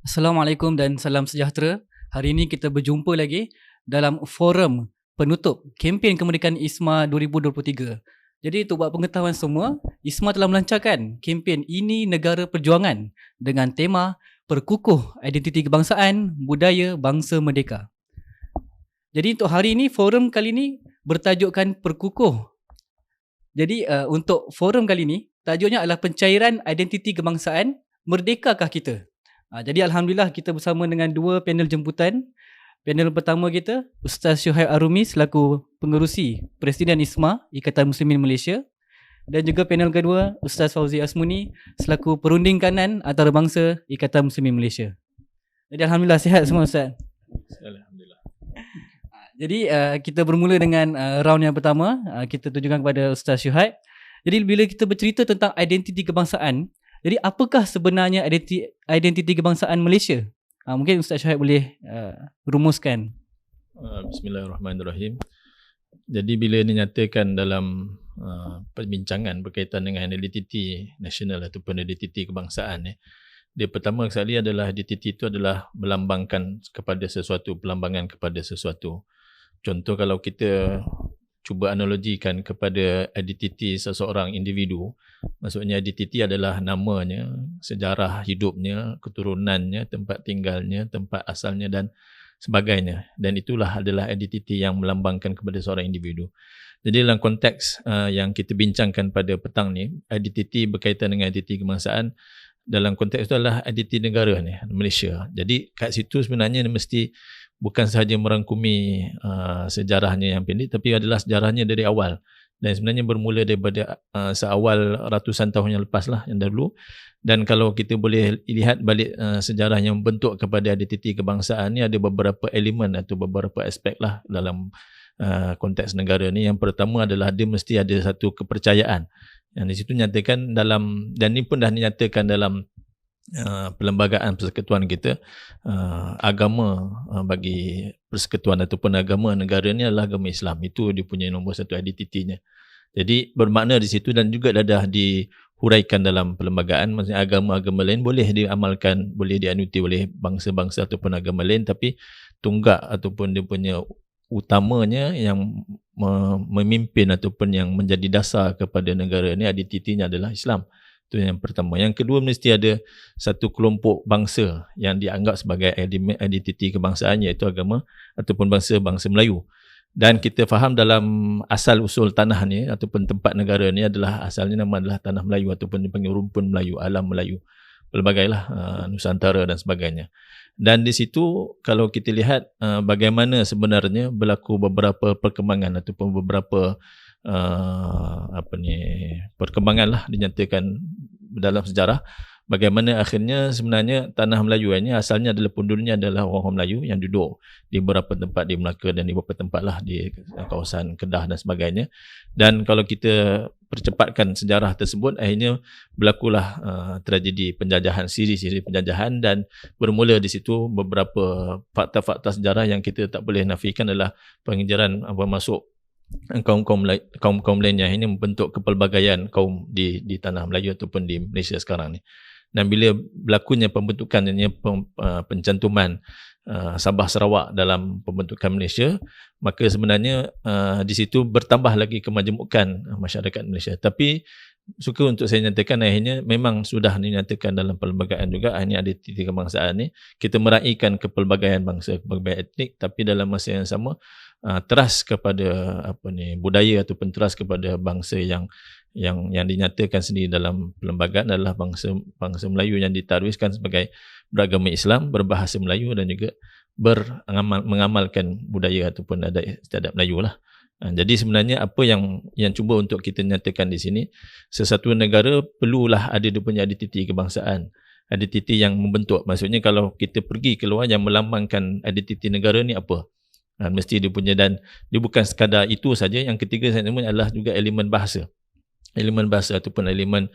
Assalamualaikum dan salam sejahtera. Hari ini kita berjumpa lagi dalam forum penutup kempen kemerdekaan ISMA 2023. Jadi untuk buat pengetahuan semua, ISMA telah melancarkan kempen Ini Negara Perjuangan dengan tema Perkukuh Identiti Kebangsaan Budaya Bangsa Merdeka. Jadi untuk hari ini, forum kali ini bertajukkan Perkukuh. Jadi untuk forum kali ini, tajuknya adalah Pencairan Identiti Kebangsaan, Merdekakah Kita? Jadi Alhamdulillah kita bersama dengan dua panel jemputan. Panel pertama kita, Ustaz Syuhaib Arumi selaku pengerusi Presiden ISMA, Ikatan Muslimin Malaysia. Dan juga panel kedua, Ustaz Fauzi Asmuni selaku perunding kanan antarabangsa Ikatan Muslimin Malaysia. Jadi Alhamdulillah sihat semua Ustaz. Alhamdulillah. Jadi kita bermula dengan round yang pertama. Kita tujukan kepada Ustaz Syuhaib. Jadi bila kita bercerita tentang identiti kebangsaan, jadi apakah sebenarnya identiti kebangsaan Malaysia? Mungkin Ustaz Syuhaib boleh rumuskan. Bismillahirrahmanirrahim. Jadi bila dinyatakan dalam perbincangan berkaitan dengan identiti nasional ataupun identiti kebangsaan, dia pertama sekali adalah identiti itu adalah melambangkan kepada sesuatu, pelambangan kepada sesuatu. Contoh kalau kita cuba analogikan kepada identiti seseorang individu, maksudnya identiti adalah namanya, sejarah hidupnya, keturunannya, tempat tinggalnya, tempat asalnya dan sebagainya. Dan itulah adalah identiti yang melambangkan kepada seorang individu. Jadi dalam konteks yang kita bincangkan pada petang ni, identiti berkaitan dengan identiti kebangsaan, dalam konteks itu adalah identiti negara ni, Malaysia. Jadi kat situ sebenarnya mesti bukan sahaja merangkumi sejarahnya yang pendek, tapi adalah sejarahnya dari awal. Dan sebenarnya bermula daripada seawal ratusan tahun yang lepas lah, yang dahulu. Dan kalau kita boleh lihat balik sejarah yang membentuk kepada identiti kebangsaan ni, ada beberapa elemen atau beberapa aspek lah dalam konteks negara ni. Yang pertama adalah dia mesti ada satu kepercayaan. Yang di situ nyatakan dalam, dan ini pun dah dinyatakan dalam perlembagaan persekutuan kita, agama bagi persekutuan ataupun agama negara ni adalah agama Islam. Itu dia punya nombor satu identitinya. Jadi bermakna di situ, dan juga dah dihuraikan dalam perlembagaan, maksudnya agama-agama lain boleh diamalkan, boleh dianuti oleh bangsa-bangsa ataupun agama lain, tapi tunggak ataupun dia punya utamanya yang memimpin ataupun yang menjadi dasar kepada negara ni, identitinya adalah Islam. Itu yang pertama. Yang kedua, mesti ada satu kelompok bangsa yang dianggap sebagai identiti kebangsaan, iaitu agama ataupun bangsa-bangsa Melayu. Dan kita faham dalam asal usul tanah ni ataupun tempat negara ni adalah asalnya nama adalah tanah Melayu ataupun dipanggil rumpun Melayu, alam Melayu, pelbagailah Nusantara dan sebagainya. Dan di situ kalau kita lihat bagaimana sebenarnya berlaku beberapa perkembangan ataupun beberapa perkembangan lah dinyatakan dalam sejarah, bagaimana akhirnya sebenarnya tanah Melayu ini asalnya adalah penduduknya adalah orang Melayu yang duduk di beberapa tempat di Melaka dan di beberapa tempat lah di kawasan Kedah dan sebagainya. Dan kalau kita percepatkan sejarah tersebut, akhirnya berlakulah tragedi penjajahan, siri-siri penjajahan, dan bermula di situ beberapa fakta-fakta sejarah yang kita tak boleh nafikan adalah pengejaran masuk kaum-kaum lain yang ini membentuk kepelbagaian kaum di tanah Melayu ataupun di Malaysia sekarang ni. Dan bila berlakunya pembentukannya pencantuman Sabah Sarawak dalam pembentukan Malaysia, maka sebenarnya di situ bertambah lagi kemajemukan masyarakat Malaysia. Tapi suka untuk saya nyatakan, akhirnya memang sudah dinyatakan dalam perlembagaan juga, akhirnya identiti kebangsaan ni kita meraihkan kepelbagaian bangsa, kepelbagaian etnik, tapi dalam masa yang sama teras kepada budaya ataupun teras kepada bangsa yang dinyatakan sendiri dalam perlembagaan adalah bangsa Melayu yang ditarwiskan sebagai beragama Islam, berbahasa Melayu dan juga mengamalkan budaya ataupun adat istiadat Melayu lah. Jadi sebenarnya apa yang cuba untuk kita nyatakan di sini, sesuatu negara perlulah ada dia punya identiti kebangsaan, identiti yang membentuk. Maksudnya kalau kita pergi keluar, yang melambangkan identiti negara ni apa? Mesti dia punya, dan dia bukan sekadar itu saja. Yang ketiga saya sebut adalah juga elemen bahasa ataupun elemen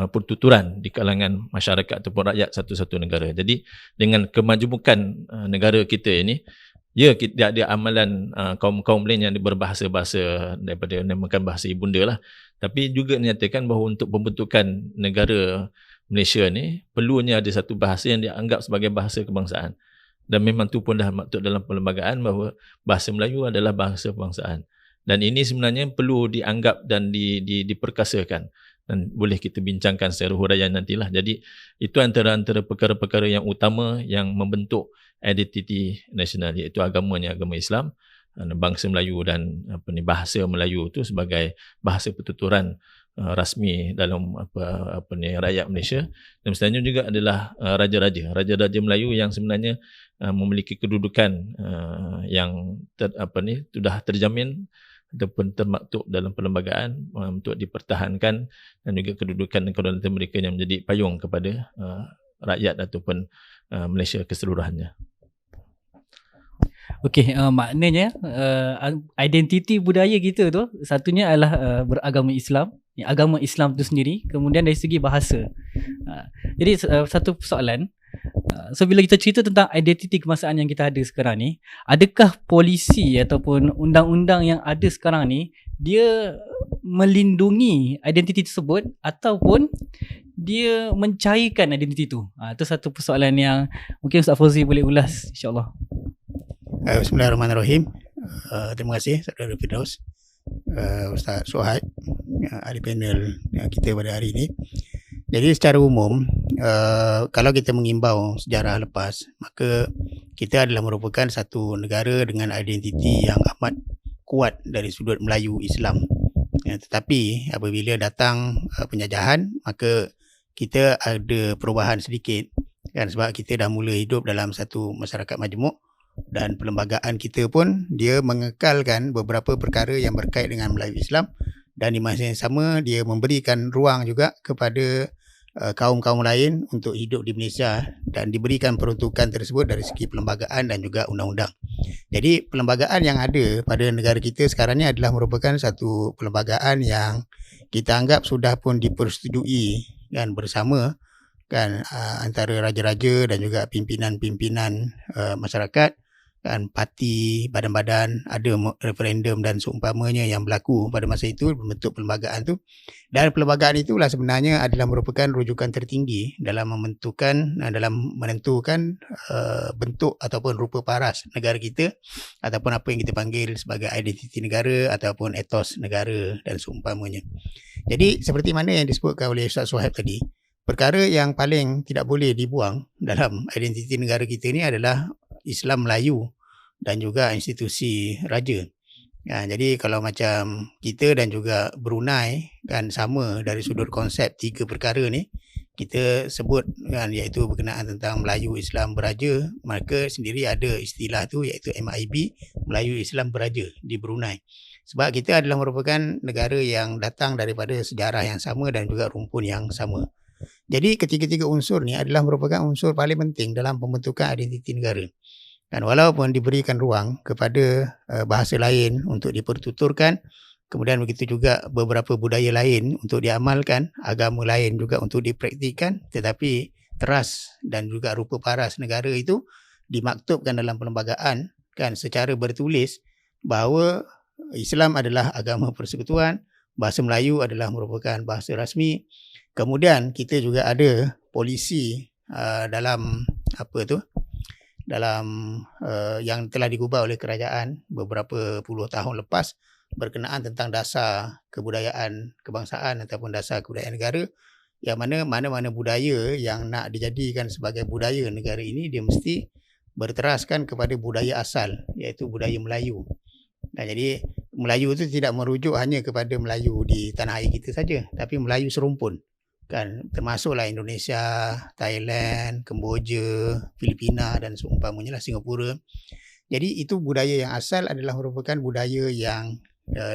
pertuturan di kalangan masyarakat ataupun rakyat satu-satu negara. Jadi dengan kemajemukan negara kita ini, ya, kita ada amalan kaum-kaum lain yang berbahasa-bahasa daripada namakan bahasa ibunda lah. Tapi juga menyatakan bahawa untuk pembentukan negara Malaysia ni perlunya ada satu bahasa yang dianggap sebagai bahasa kebangsaan. Dan memang tu pun dah maktub dalam perlembagaan bahawa bahasa Melayu adalah bahasa kebangsaan. Dan ini sebenarnya perlu dianggap dan diperkasakan. Dan boleh kita bincangkan secara huraian nantilah. Jadi itu antara perkara-perkara yang utama yang membentuk identiti nasional, iaitu agamanya agama Islam, bangsa Melayu dan bahasa Melayu itu sebagai bahasa pertuturan rasmi dalam rakyat Malaysia. Dan sebenarnya juga adalah raja-raja Melayu yang sebenarnya memiliki kedudukan yang sudah terjamin ataupun termaktub dalam perlembagaan untuk dipertahankan, dan juga kedudukan dan kedaulatan mereka yang menjadi payung kepada rakyat ataupun Malaysia keseluruhannya. Okey, maknanya identiti budaya kita tu satunya adalah beragama Islam, agama Islam tu sendiri, kemudian dari segi bahasa. Jadi satu persoalan, so bila kita cerita tentang identiti kebangsaan yang kita ada sekarang ni, adakah polisi ataupun undang-undang yang ada sekarang ni dia melindungi identiti tersebut ataupun dia mencairkan identiti tu? Itu satu persoalan yang mungkin Ustaz Fauzi boleh ulas, insya-Allah. Bismillahirrahmanirrahim. Terima kasih Saudara Firdaus, Ustaz Suhaib, ahli panel kita pada hari ini. Jadi secara umum, kalau kita mengimbau sejarah lepas, maka kita adalah merupakan satu negara dengan identiti yang amat kuat dari sudut Melayu Islam. Tetapi apabila datang penjajahan, maka kita ada perubahan sedikit, kan, sebab kita dah mula hidup dalam satu masyarakat majmuk, dan perlembagaan kita pun dia mengekalkan beberapa perkara yang berkait dengan Melayu Islam, dan di masa yang sama dia memberikan ruang juga kepada kaum-kaum lain untuk hidup di Malaysia, dan diberikan peruntukan tersebut dari segi perlembagaan dan juga undang-undang. Jadi perlembagaan yang ada pada negara kita sekarang ni adalah merupakan satu perlembagaan yang kita anggap sudah pun dipersetujui dan bersama, kan, antara raja-raja dan juga pimpinan-pimpinan masyarakat, kan, parti, badan-badan, ada referendum dan seumpamanya yang berlaku pada masa itu membentuk perlembagaan tu. Dan perlembagaan itulah sebenarnya adalah merupakan rujukan tertinggi dalam menentukan bentuk ataupun rupa paras negara kita, ataupun apa yang kita panggil sebagai identiti negara ataupun etos negara dan seumpamanya. Jadi seperti mana yang disebutkan oleh Ustaz Suhaib tadi, perkara yang paling tidak boleh dibuang dalam identiti negara kita ni adalah Islam Melayu dan juga institusi raja. Jadi kalau macam kita dan juga Brunei, kan, sama dari sudut konsep tiga perkara ni, kita sebut, kan, iaitu berkenaan tentang Melayu Islam Beraja, maka sendiri ada istilah tu iaitu MIB, Melayu Islam Beraja di Brunei. Sebab kita adalah merupakan negara yang datang daripada sejarah yang sama dan juga rumpun yang sama. Jadi ketiga-tiga unsur ni adalah merupakan unsur paling penting dalam pembentukan identiti negara. Dan walaupun diberikan ruang kepada bahasa lain untuk dipertuturkan, kemudian begitu juga beberapa budaya lain untuk diamalkan, agama lain juga untuk dipraktikkan, tetapi teras dan juga rupa paras negara itu dimaktubkan dalam perlembagaan, kan, secara bertulis bahawa Islam adalah agama persekutuan, bahasa Melayu adalah merupakan bahasa rasmi. Kemudian kita juga ada polisi dalam yang telah digubah oleh kerajaan beberapa puluh tahun lepas berkenaan tentang dasar kebudayaan kebangsaan ataupun dasar kebudayaan negara, yang mana-mana budaya yang nak dijadikan sebagai budaya negara ini, dia mesti berteraskan kepada budaya asal, iaitu budaya Melayu. Nah, jadi Melayu itu tidak merujuk hanya kepada Melayu di tanah air kita saja, tapi Melayu serumpun, kan, termasuklah Indonesia, Thailand, Kemboja, Filipina dan seumpamanya lah, Singapura. Jadi itu budaya yang asal adalah merupakan budaya yang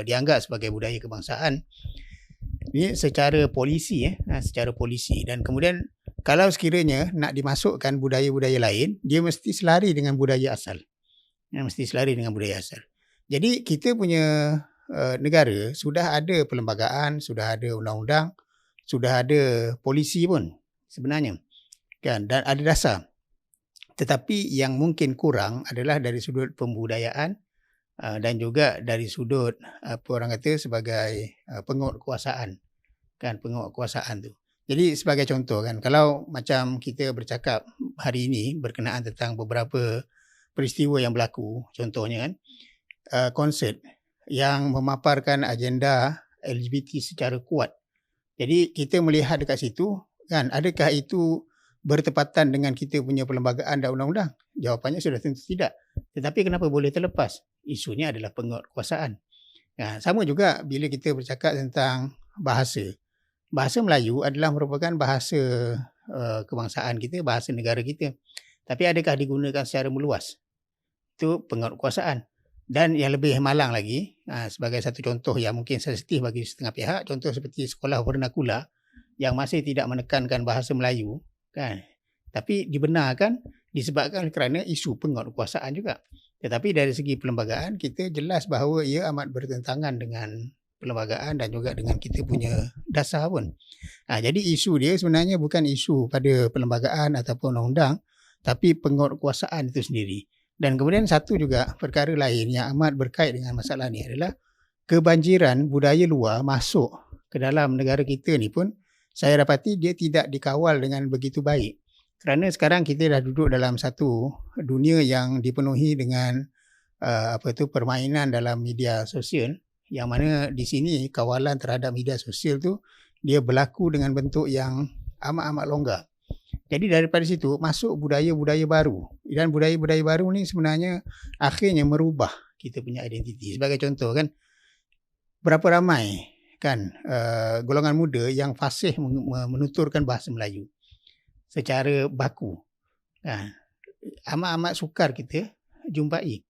dianggap sebagai budaya kebangsaan. Ini secara polisi, secara polisi. Dan kemudian kalau sekiranya nak dimasukkan budaya-budaya lain, dia mesti selari dengan budaya asal. Jadi kita punya negara sudah ada perlembagaan, sudah ada undang-undang, sudah ada polisi pun sebenarnya, kan, dan ada dasar. Tetapi yang mungkin kurang adalah dari sudut pembudayaan dan juga dari sudut apa orang kata sebagai penguatkuasaan, kan, penguatkuasaan tu. Jadi sebagai contoh kan, kalau macam kita bercakap hari ini berkenaan tentang beberapa peristiwa yang berlaku, contohnya kan konsert yang memaparkan agenda LGBT secara kuat. Jadi kita melihat dekat situ kan, adakah itu bertepatan dengan kita punya perlembagaan dan undang-undang? Jawapannya sudah tentu tidak. Tetapi kenapa boleh terlepas? Isunya adalah penguatkuasaan. Sama juga bila kita bercakap tentang bahasa. Bahasa Melayu adalah merupakan bahasa kebangsaan kita, bahasa negara kita. Tapi adakah digunakan secara meluas? Itu penguatkuasaan. Dan yang lebih malang lagi, sebagai satu contoh yang mungkin sensitif bagi setengah pihak, contoh seperti sekolah vernakula yang masih tidak menekankan bahasa Melayu, kan? Tapi dibenarkan disebabkan kerana isu penguatkuasaan juga. Tetapi dari segi perlembagaan, kita jelas bahawa ia amat bertentangan dengan perlembagaan dan juga dengan kita punya dasar pun. Jadi isu dia sebenarnya bukan isu pada perlembagaan ataupun undang-undang, tapi penguatkuasaan itu sendiri. Dan kemudian satu juga perkara lain yang amat berkait dengan masalah ni adalah kebanjiran budaya luar masuk ke dalam negara kita ni pun saya dapati dia tidak dikawal dengan begitu baik. Kerana sekarang kita dah duduk dalam satu dunia yang dipenuhi dengan permainan dalam media sosial, yang mana di sini kawalan terhadap media sosial tu dia berlaku dengan bentuk yang amat-amat longgar. Jadi daripada situ masuk budaya-budaya baru, dan budaya-budaya baru ni sebenarnya akhirnya merubah kita punya identiti. Sebagai contoh kan, berapa ramai kan golongan muda yang fasih menuturkan bahasa Melayu secara baku, kan? Amat-amat sukar kita jumpai,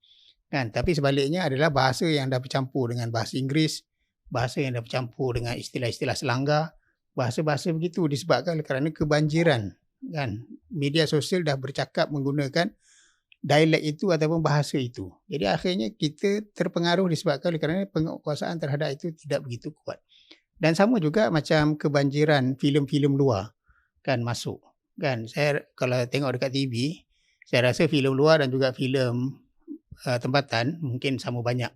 kan? Tapi sebaliknya adalah bahasa yang dah bercampur dengan bahasa Inggeris, bahasa yang dah bercampur dengan istilah-istilah selanggar, bahasa-bahasa begitu disebabkan kerana kebanjiran, kan? Media sosial dah bercakap menggunakan dialek itu ataupun bahasa itu. Jadi akhirnya kita terpengaruh disebabkan kerana penguasaan terhadap itu tidak begitu kuat. Dan sama juga macam kebanjiran filem-filem luar kan masuk. Kan saya kalau tengok dekat TV, saya rasa filem luar dan juga filem tempatan mungkin sama banyak.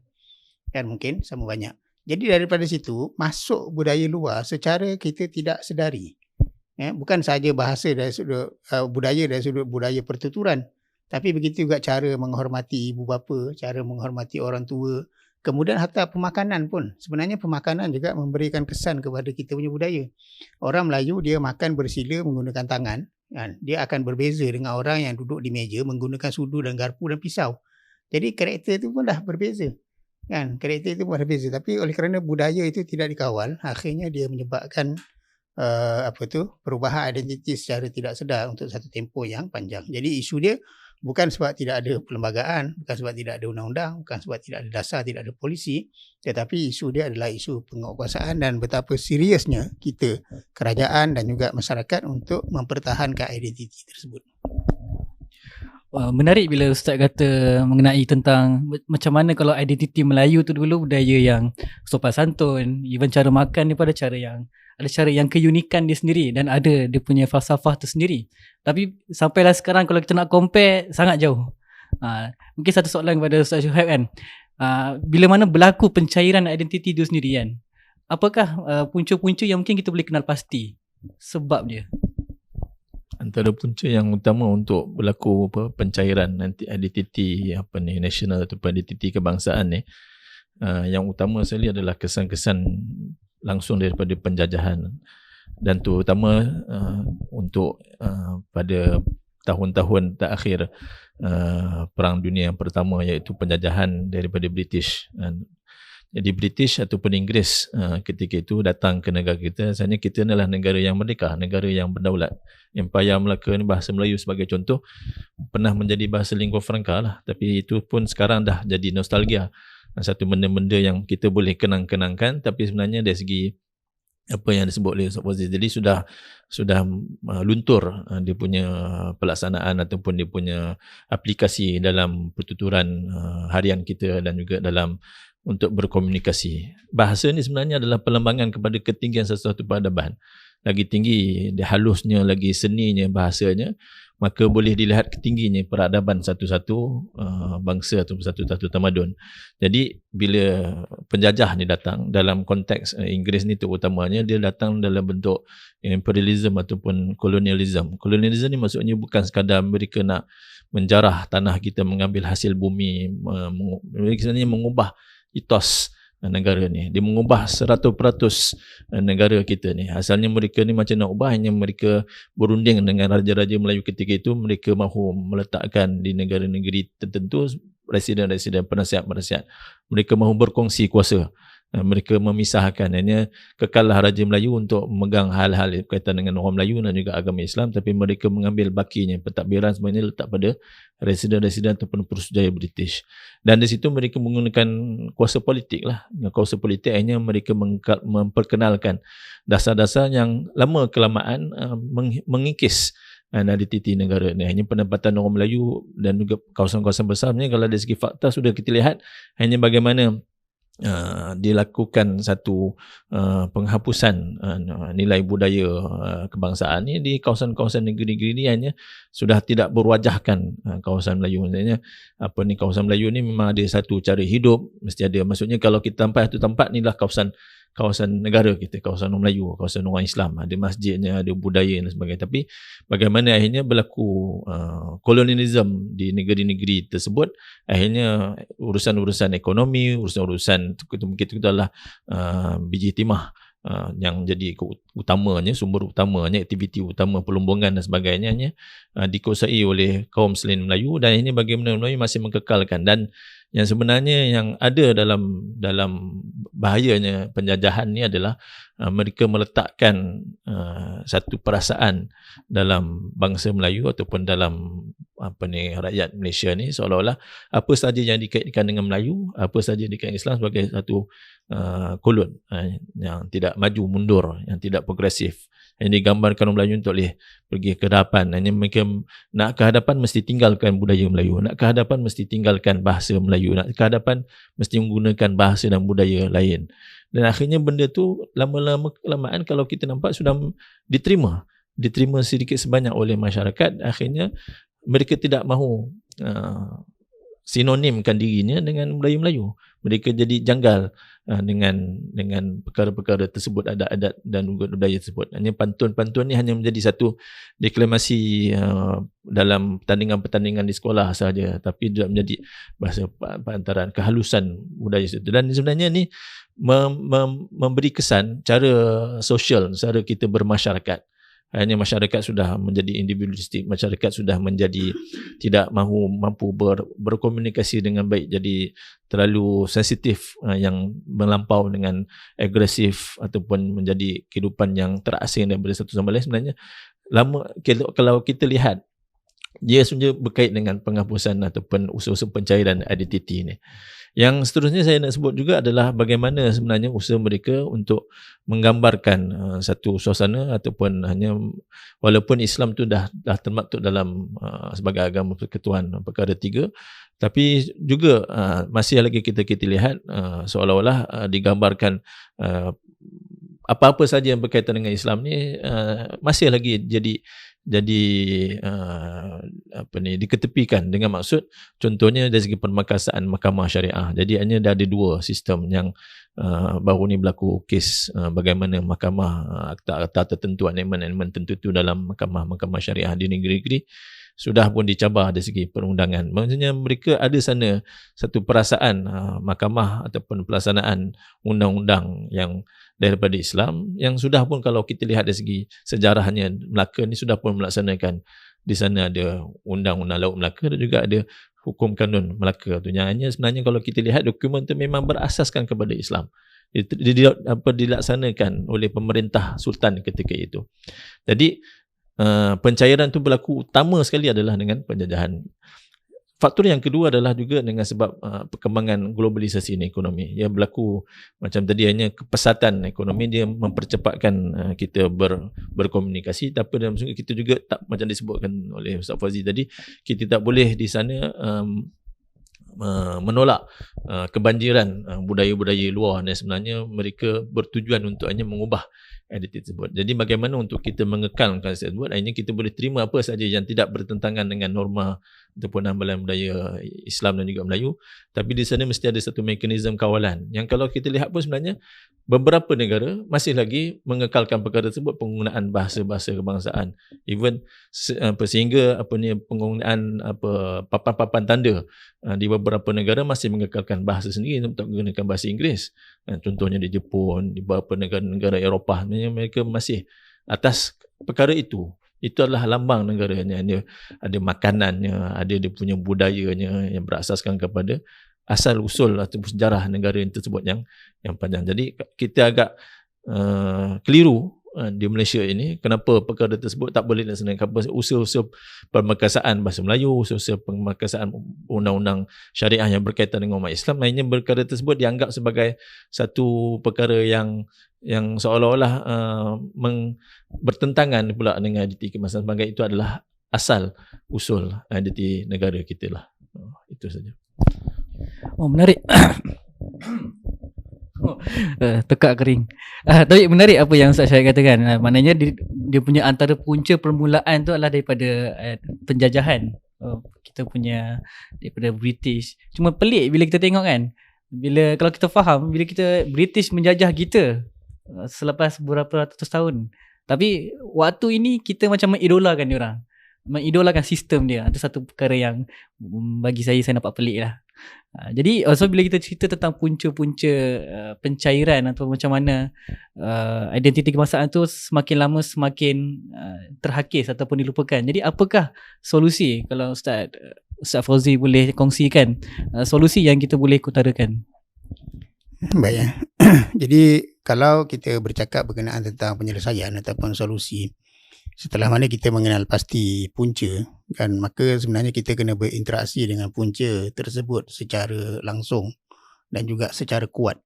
Kan mungkin sama banyak. Jadi daripada situ masuk budaya luar secara kita tidak sedari. Bukan sahaja bahasa dari sudut budaya dari sudut budaya pertuturan, tapi begitu juga cara menghormati ibu bapa, cara menghormati orang tua, kemudian hatta pemakanan pun. Sebenarnya pemakanan juga memberikan kesan kepada kita punya budaya. Orang Melayu dia makan bersila menggunakan tangan, kan? Dia akan berbeza dengan orang yang duduk di meja menggunakan sudu dan garpu dan pisau. Jadi karakter itu pun dah berbeza. Kan? Karakter itu pun berbeza. Tapi oleh kerana budaya itu tidak dikawal, akhirnya dia menyebabkan perubahan identiti secara tidak sedar untuk satu tempoh yang panjang. Jadi isu dia bukan sebab tidak ada perlembagaan, bukan sebab tidak ada undang-undang, bukan sebab tidak ada dasar, tidak ada polisi, tetapi isu dia adalah isu penguatkuasaan dan betapa seriusnya kita, kerajaan dan juga masyarakat untuk mempertahankan identiti tersebut. Menarik bila Ustaz kata mengenai tentang macam mana kalau identiti Melayu tu dulu budaya yang sopan santun, even cara makan dia pada cara yang ada cara yang keunikan dia sendiri dan ada dia punya falsafah tu sendiri. Tapi sampailah sekarang kalau kita nak compare sangat jauh. Mungkin satu soalan kepada Ustaz Syuhaib kan. Bila mana berlaku pencairan identiti itu sendiri kan. Apakah punca-punca yang mungkin kita boleh kenal pasti sebab dia? Antara punca yang utama untuk berlaku pencairan nanti identiti nasional ataupun identiti kebangsaan ni, yang utama sekali adalah kesan-kesan langsung daripada penjajahan, dan terutama untuk pada tahun-tahun terakhir Perang Dunia yang Pertama, iaitu penjajahan daripada British. Jadi British ataupun Inggeris ketika itu datang ke negara kita. Sebenarnya kita adalah negara yang merdeka, negara yang berdaulat. Empayar Melaka ni, bahasa Melayu sebagai contoh, pernah menjadi bahasa lingua franca lah. Tapi itu pun sekarang dah jadi nostalgia. Satu benda-benda yang kita boleh kenang-kenangkan, tapi sebenarnya dari segi apa yang disebut oleh Ustaz Fauzi, jadi sudah luntur dia punya pelaksanaan ataupun dia punya aplikasi dalam pertuturan harian kita dan juga dalam untuk berkomunikasi. Bahasa ni sebenarnya adalah perlembangan kepada ketinggian sesuatu peradaban. Lagi tinggi dia halusnya, lagi seninya bahasanya, maka boleh dilihat ketingginya peradaban satu-satu bangsa atau satu-satu tamadun. Jadi bila penjajah ni datang dalam konteks Inggeris ni terutamanya, dia datang dalam bentuk imperialism ataupun kolonialism. Kolonialism ni maksudnya bukan sekadar mereka nak menjarah tanah kita, mengambil hasil bumi, mereka sebenarnya mengubah etos negara ni. Dia mengubah 100% negara kita ni. Asalnya mereka ni macam nak ubah, hanya mereka berunding dengan raja-raja Melayu ketika itu, mereka mahu meletakkan di negara-negeri tertentu residen-residen, penasihat-penasihat. Mereka mahu berkongsi kuasa. Mereka memisahkan, hanya kekallah Raja Melayu untuk memegang hal-hal berkaitan dengan orang Melayu dan juga agama Islam, tapi mereka mengambil bakinya, pentadbiran sebenarnya letak pada residen-residen ataupun persujaya British. Dan di situ mereka menggunakan kuasa politik lah. Kuasa politik hanya mereka memperkenalkan dasar-dasar yang lama kelamaan mengikis identiti negara ni. Hanya pendapatan orang Melayu dan juga kawasan-kawasan besar, sebenarnya kalau dari segi fakta sudah kita lihat hanya bagaimana dilakukan satu penghapusan nilai budaya kebangsaan ni di kawasan-kawasan negeri-negeri ni, hanya sudah tidak berwajahkan kawasan Melayu. Maksudnya kawasan Melayu ni memang ada satu cara hidup, mesti ada. Maksudnya kalau kita satu tempat ni lah kawasan negara kita, kawasan orang Melayu, kawasan orang Islam, ada masjidnya, ada budaya dan sebagainya. Tapi bagaimana akhirnya berlaku kolonialisme di negeri-negeri tersebut, akhirnya urusan-urusan ekonomi, urusan-urusan mungkin itu adalah biji timah yang jadi utamanya, sumber utamanya, aktiviti utama pelumbungan dan sebagainya dikuasai oleh kaum selain Melayu. Dan ini bagaimana Melayu masih mengkekalkan. Dan yang sebenarnya yang ada dalam bahayanya penjajahan ni adalah mereka meletakkan satu perasaan dalam bangsa Melayu ataupun dalam rakyat Malaysia ni, seolah-olah apa sahaja yang dikaitkan dengan Melayu, apa sahaja dikaitkan Islam sebagai satu kolon yang tidak maju mundur, yang tidak progresif. Yang digambarkan orang Melayu untuk boleh pergi ke hadapan. Hanya mereka nak ke hadapan mesti tinggalkan budaya Melayu, nak ke hadapan mesti tinggalkan bahasa Melayu, nak ke hadapan mesti menggunakan bahasa dan budaya lain. Dan akhirnya benda tu lama-lama kelamaan kalau kita nampak sudah diterima sedikit sebanyak oleh masyarakat. Akhirnya mereka tidak mahu sinonimkan dirinya dengan Melayu-Melayu. Mereka jadi janggal dengan perkara-perkara tersebut, adat-adat dan budaya tersebut. Hanya pantun-pantun ni hanya menjadi satu deklamasi dalam pertandingan-pertandingan di sekolah sahaja, tapi tidak menjadi bahasa perantaraan kehalusan budaya itu. Dan sebenarnya ni memberi kesan cara sosial, cara kita bermasyarakat. Hanya masyarakat sudah menjadi individualistik, masyarakat sudah menjadi tidak mampu berkomunikasi dengan baik, jadi terlalu sensitif, yang melampau dengan agresif ataupun menjadi kehidupan yang terasing daripada satu sama lain. Sebenarnya kalau kita lihat, dia sebenarnya berkait dengan penghapusan ataupun usaha-usaha pencairan identiti ni. Yang seterusnya saya nak sebut juga adalah bagaimana sebenarnya usaha mereka untuk menggambarkan satu suasana ataupun hanya walaupun Islam tu dah termaktub dalam sebagai agama persekutuan perkara 3, tapi juga masih lagi kita lihat seolah-olah digambarkan apa-apa saja yang berkaitan dengan Islam ni masih lagi jadi diketepikan dengan maksud, contohnya dari segi permakasaan mahkamah syariah. Jadi hanya dah ada dua sistem yang baru ni berlaku kes bagaimana mahkamah akta tertentu, elemen-elemen tertentu dalam mahkamah syariah di negeri-negeri sudah pun dicabar dari segi perundangan. Maksudnya mereka ada sana satu perasaan mahkamah ataupun pelaksanaan undang-undang yang daripada Islam, yang sudah pun kalau kita lihat dari segi sejarahnya, Melaka ni sudah pun melaksanakan. Di sana ada undang-undang Laut Melaka dan juga ada hukum kanun Melaka tu. Yang hanya sebenarnya kalau kita lihat dokumen tu memang berasaskan kepada Islam. Dilaksanakan oleh pemerintah sultan ketika itu. Jadi pencairan tu berlaku utama sekali adalah dengan penjajahan. Faktor yang kedua adalah juga dengan sebab perkembangan globalisasi ekonomi. Ia berlaku macam tadi, hanya kepesatan ekonomi dia mempercepatkan kita berkomunikasi. Tapi dalam sungguh kita juga tak, macam disebutkan oleh Ustaz Fazli tadi, kita tak boleh di sana menolak kebanjiran budaya-budaya luar, dan sebenarnya mereka bertujuan untuk hanya mengubah identiti tersebut. Jadi bagaimana untuk kita mengekalkan tersebut, akhirnya kita boleh terima apa saja yang tidak bertentangan dengan norma ataupun amalan budaya Islam dan juga Melayu, tapi di sana mesti ada satu mekanisme kawalan yang kalau kita lihat pun sebenarnya beberapa negara masih lagi mengekalkan perkara tersebut, penggunaan bahasa-bahasa kebangsaan, even sehingga penggunaan papan-papan tanda di beberapa negara masih mengekalkan bahasa sendiri untuk menggunakan bahasa Inggeris. Contohnya di Jepun, di beberapa negara-negara Eropah, mereka masih atas perkara itu. Itu adalah lambang negaranya. Ada makanannya, ada dia punya budayanya yang berasaskan kepada asal usul atau sejarah negara tersebut yang panjang. Jadi kita agak keliru di Malaysia ini, kenapa perkara tersebut tak boleh dilaksanakan. Usul-usul pemerkasaan bahasa Melayu, usul-usul pemerkasaan undang-undang syariah yang berkaitan dengan umat Islam, lainnya perkara tersebut dianggap sebagai satu perkara yang seolah-olah bertentangan pula dengan identiti kebangsaan, sebagai itu adalah asal usul identiti negara kita lah. Itu saja. Oh, menarik. Tekak kering. Tapi menarik apa yang Ustaz Syahid katakan. Maknanya dia punya antara punca permulaan tu adalah daripada penjajahan. Kita punya daripada British. Cuma pelik bila kita tengok kan. Kalau kita faham, bila kita British menjajah kita selepas beberapa ratus tahun. Tapi waktu ini kita macam mengidolakan dia orang. Mengidolakan sistem dia. Itu satu perkara yang bagi saya nampak pelik lah. Jadi so bila kita cerita tentang punca-punca pencairan atau macam mana identiti kebangsaan tu semakin lama semakin terhakis ataupun dilupakan. Jadi apakah solusi, kalau Ustaz Fauzi boleh kongsikan solusi yang kita boleh utarakan? Baik ya. Jadi kalau kita bercakap berkenaan tentang penyelesaian ataupun solusi, setelah mana kita mengenal pasti punca kan, maka sebenarnya kita kena berinteraksi dengan punca tersebut secara langsung dan juga secara kuat.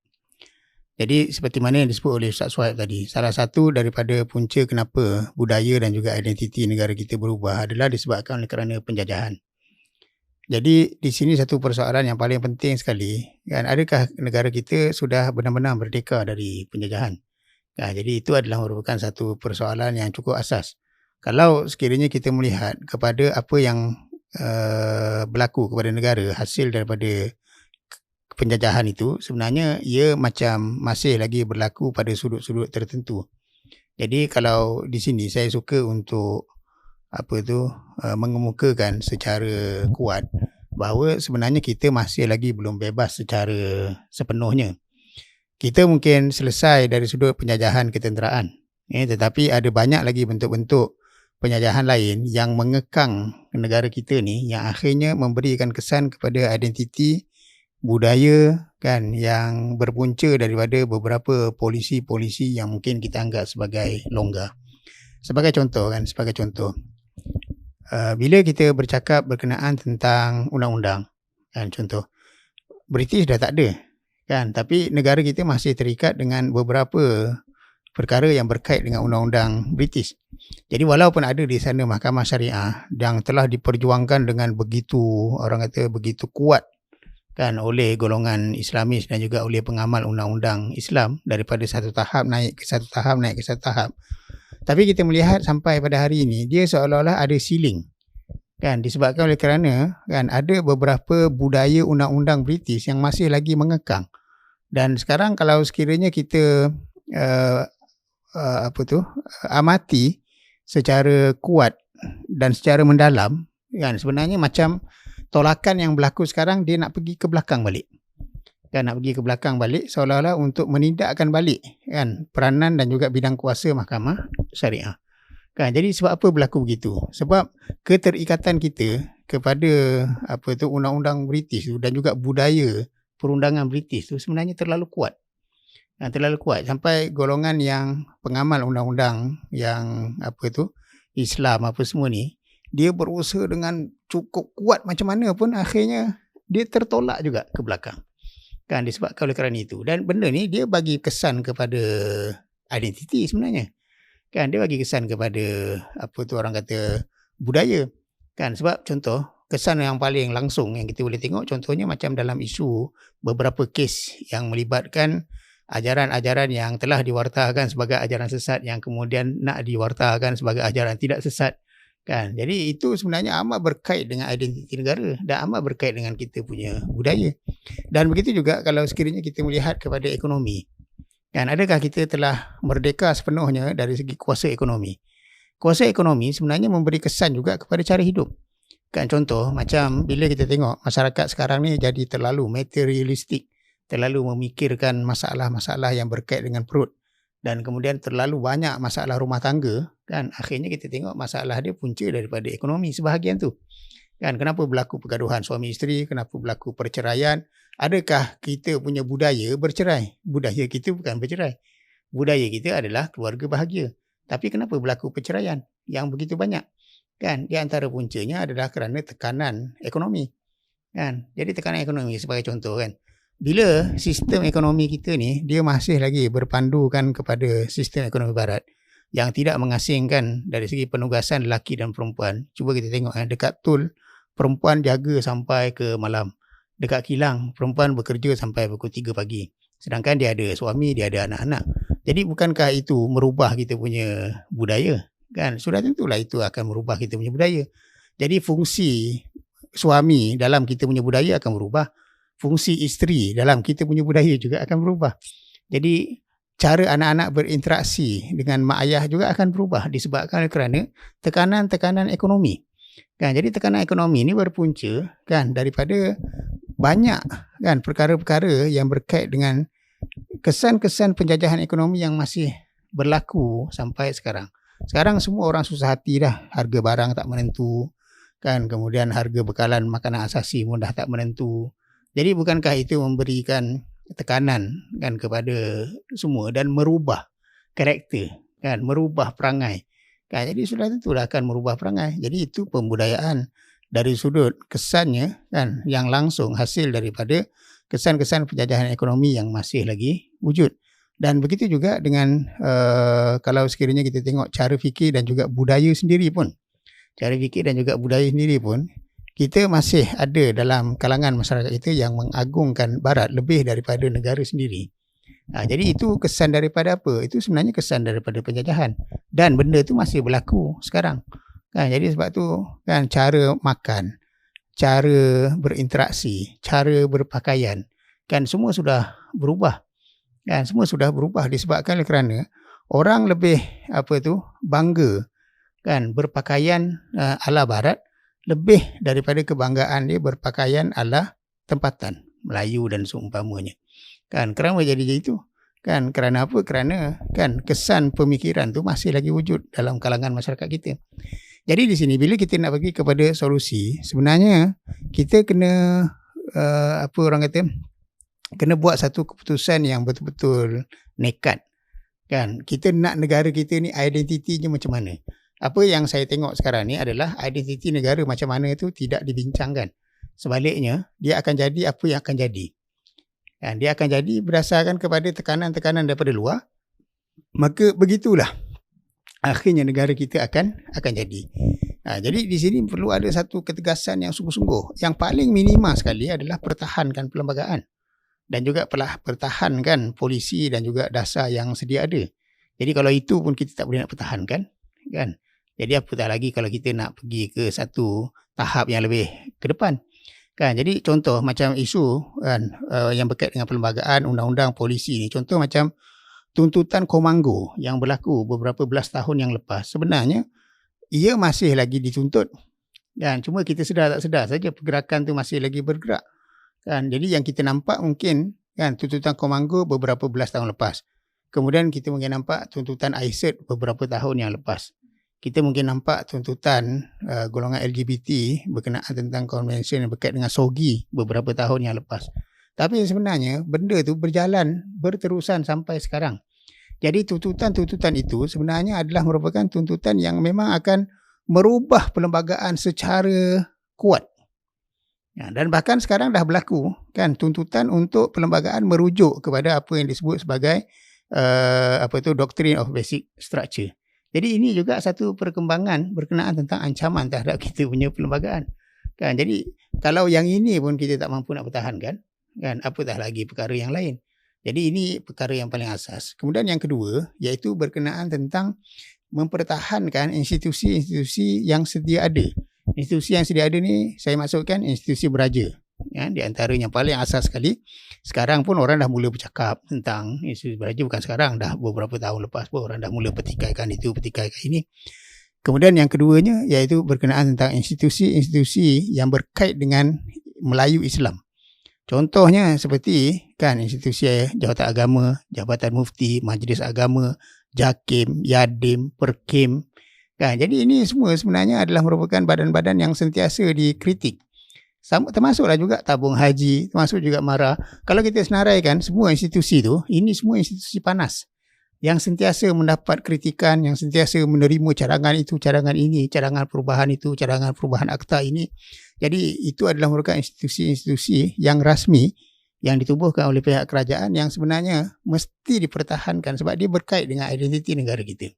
Jadi seperti mana yang disebut oleh Ustaz Suhaib tadi, salah satu daripada punca kenapa budaya dan juga identiti negara kita berubah adalah disebabkan oleh kerana penjajahan. Jadi di sini satu persoalan yang paling penting sekali kan, adakah negara kita sudah benar-benar merdeka dari penjajahan? Jadi itu adalah merupakan satu persoalan yang cukup asas. Kalau sekiranya kita melihat kepada apa yang berlaku kepada negara hasil daripada penjajahan itu, sebenarnya ia macam masih lagi berlaku pada sudut-sudut tertentu. Jadi kalau di sini saya suka untuk mengemukakan secara kuat bahawa sebenarnya kita masih lagi belum bebas secara sepenuhnya. Kita mungkin selesai dari sudut penjajahan ketenteraan, tetapi ada banyak lagi bentuk-bentuk penjajahan lain yang mengekang negara kita ni, yang akhirnya memberikan kesan kepada identiti budaya kan, yang berpunca daripada beberapa polisi-polisi yang mungkin kita anggap sebagai longgar. Sebagai contoh, bila kita bercakap berkenaan tentang undang-undang kan, contoh British dah tak ada kan, tapi negara kita masih terikat dengan beberapa perkara yang berkait dengan undang-undang British. Jadi walaupun ada di sana mahkamah syariah yang telah diperjuangkan dengan begitu kuat kan oleh golongan Islamis dan juga oleh pengamal undang-undang Islam, daripada satu tahap naik ke satu tahap, tapi kita melihat sampai pada hari ini dia seolah-olah ada ceiling kan, disebabkan oleh kerana kan ada beberapa budaya undang-undang British yang masih lagi mengekang. Dan sekarang kalau sekiranya kita amati secara kuat dan secara mendalam kan, sebenarnya macam tolakan yang berlaku sekarang dia nak pergi ke belakang balik kan, seolah-olah untuk menindakkan balik kan peranan dan juga bidang kuasa mahkamah syariah kan. Jadi sebab apa berlaku begitu? Sebab keterikatan kita kepada undang-undang British tu dan juga budaya perundangan British tu sebenarnya terlalu kuat sampai golongan yang pengamal undang-undang yang Islam semua ni, dia berusaha dengan cukup kuat macam mana pun akhirnya dia tertolak juga ke belakang kan, disebabkan oleh kerana itu. Dan benda ni dia bagi kesan kepada identiti sebenarnya kan, dia bagi kesan kepada orang kata budaya kan. Sebab contoh kesan yang paling langsung yang kita boleh tengok contohnya macam dalam isu beberapa kes yang melibatkan ajaran-ajaran yang telah diwartakan sebagai ajaran sesat yang kemudian nak diwartakan sebagai ajaran tidak sesat kan. Jadi itu sebenarnya amat berkait dengan identiti negara dan amat berkait dengan kita punya budaya. Dan begitu juga kalau sekiranya kita melihat kepada ekonomi kan, adakah kita telah merdeka sepenuhnya dari segi kuasa ekonomi? Kuasa ekonomi sebenarnya memberi kesan juga kepada cara hidup. Kan contoh macam bila kita tengok masyarakat sekarang ni jadi terlalu materialistik, terlalu memikirkan masalah-masalah yang berkait dengan perut dan kemudian terlalu banyak masalah rumah tangga kan, akhirnya kita tengok masalah dia punca daripada ekonomi sebahagian tu. Kan kenapa berlaku pergaduhan suami isteri, kenapa berlaku perceraian? Adakah kita punya budaya bercerai? Budaya kita bukan bercerai. Budaya kita adalah keluarga bahagia. Tapi kenapa berlaku perceraian yang begitu banyak? Kan di antara puncanya adalah kerana tekanan ekonomi. Kan? Jadi tekanan ekonomi sebagai contoh kan. Bila sistem ekonomi kita ni dia masih lagi berpandukan kepada sistem ekonomi barat yang tidak mengasingkan dari segi penugasan lelaki dan perempuan. Cuba kita tengok dekat tol perempuan jaga sampai ke malam. Dekat kilang perempuan bekerja sampai pukul 3 pagi. Sedangkan dia ada suami, dia ada anak-anak. Jadi bukankah itu merubah kita punya budaya? Kan sudah tentulah itu akan merubah kita punya budaya. Jadi fungsi suami dalam kita punya budaya akan berubah, fungsi isteri dalam kita punya budaya juga akan berubah. Jadi cara anak-anak berinteraksi dengan mak ayah juga akan berubah disebabkan kerana tekanan-tekanan ekonomi. Kan jadi tekanan ekonomi ni berpunca kan daripada banyak kan perkara-perkara yang berkait dengan kesan-kesan penjajahan ekonomi yang masih berlaku sampai sekarang. Sekarang semua orang susah hati dah. Harga barang tak menentu. Kan kemudian harga bekalan makanan asasi pun dah tak menentu. Jadi bukankah itu memberikan tekanan kan kepada semua dan merubah karakter kan, merubah perangai. Kan jadi sudah tentulah akan merubah perangai. Jadi itu pembudayaan dari sudut kesannya kan yang langsung hasil daripada kesan-kesan penjajahan ekonomi yang masih lagi wujud. Dan begitu juga dengan kalau sekiranya kita tengok cara fikir dan juga budaya sendiri pun. Cara fikir dan juga budaya sendiri pun, kita masih ada dalam kalangan masyarakat kita yang mengagungkan barat lebih daripada negara sendiri. Jadi itu kesan daripada apa? Itu sebenarnya kesan daripada penjajahan. Dan benda itu masih berlaku sekarang. Jadi sebab tu kan cara makan, cara berinteraksi, cara berpakaian, kan semua sudah berubah. Kan semua sudah berubah disebabkan kerana orang lebih bangga kan berpakaian ala barat lebih daripada kebanggaan dia berpakaian ala tempatan Melayu dan seumpamanya. Kan kerana jadi itu? Kan kerana apa? Kerana kan kesan pemikiran tu masih lagi wujud dalam kalangan masyarakat kita. Jadi di sini bila kita nak pergi kepada solusi, sebenarnya kita kena kena buat satu keputusan yang betul-betul nekat. Kan kita nak negara kita ni identitinya macam mana? Apa yang saya tengok sekarang ni adalah identiti negara macam mana itu tidak dibincangkan. Sebaliknya, dia akan jadi apa yang akan jadi. Dan dia akan jadi berdasarkan kepada tekanan-tekanan daripada luar. Maka begitulah akhirnya negara kita akan jadi. Jadi di sini perlu ada satu ketegasan yang sungguh-sungguh. Yang paling minima sekali adalah pertahankan perlembagaan. Dan juga pertahankan polisi dan juga dasar yang sedia ada. Jadi kalau itu pun kita tak boleh nak pertahankan. Kan? Jadi apatah lagi kalau kita nak pergi ke satu tahap yang lebih ke depan. Kan? Jadi contoh macam isu kan, yang berkait dengan perlembagaan undang-undang polisi ni. Contoh macam tuntutan Komango yang berlaku beberapa belas tahun yang lepas. Sebenarnya ia masih lagi dituntut. Kan? Cuma kita sedar tak sedar saja pergerakan tu masih lagi bergerak. Kan? Jadi yang kita nampak mungkin kan tuntutan Komango beberapa belas tahun lepas. Kemudian kita mungkin nampak tuntutan ICET beberapa tahun yang lepas. Kita mungkin nampak tuntutan golongan LGBT berkenaan tentang konvensyen yang berkait dengan SOGI beberapa tahun yang lepas. Tapi sebenarnya benda tu berjalan berterusan sampai sekarang. Jadi tuntutan-tuntutan itu sebenarnya adalah merupakan tuntutan yang memang akan merubah perlembagaan secara kuat. Ya, dan bahkan sekarang dah berlaku kan tuntutan untuk perlembagaan merujuk kepada apa yang disebut sebagai Doctrine of Basic Structure. Jadi ini juga satu perkembangan berkenaan tentang ancaman terhadap kita punya perlembagaan. Kan jadi kalau yang ini pun kita tak mampu nak pertahankan, kan apatah lagi perkara yang lain. Jadi ini perkara yang paling asas. Kemudian yang kedua iaitu berkenaan tentang mempertahankan institusi-institusi yang sedia ada. Institusi yang sedia ada ni saya maksudkan institusi beraja. Ya, di antara yang paling asas sekali, sekarang pun orang dah mula bercakap tentang institusi beraja, bukan sekarang, dah beberapa tahun lepas pun orang dah mula petikaikan itu, petikaikan ini. Kemudian yang keduanya iaitu berkenaan tentang institusi-institusi yang berkait dengan Melayu Islam. Contohnya seperti kan institusi Jabatan Agama, Jabatan Mufti, Majlis Agama, JAKIM, YADIM, PERKIM. Kan, jadi ini semua sebenarnya adalah merupakan badan-badan yang sentiasa dikritik. Termasuklah juga tabung haji, termasuk juga MARA. Kalau kita senaraikan semua institusi tu, ini semua institusi panas yang sentiasa mendapat kritikan, yang sentiasa menerima cadangan itu, cadangan ini, cadangan perubahan itu, cadangan perubahan akta ini. Jadi itu adalah merupakan institusi-institusi yang rasmi yang ditubuhkan oleh pihak kerajaan yang sebenarnya mesti dipertahankan sebab dia berkait dengan identiti negara kita.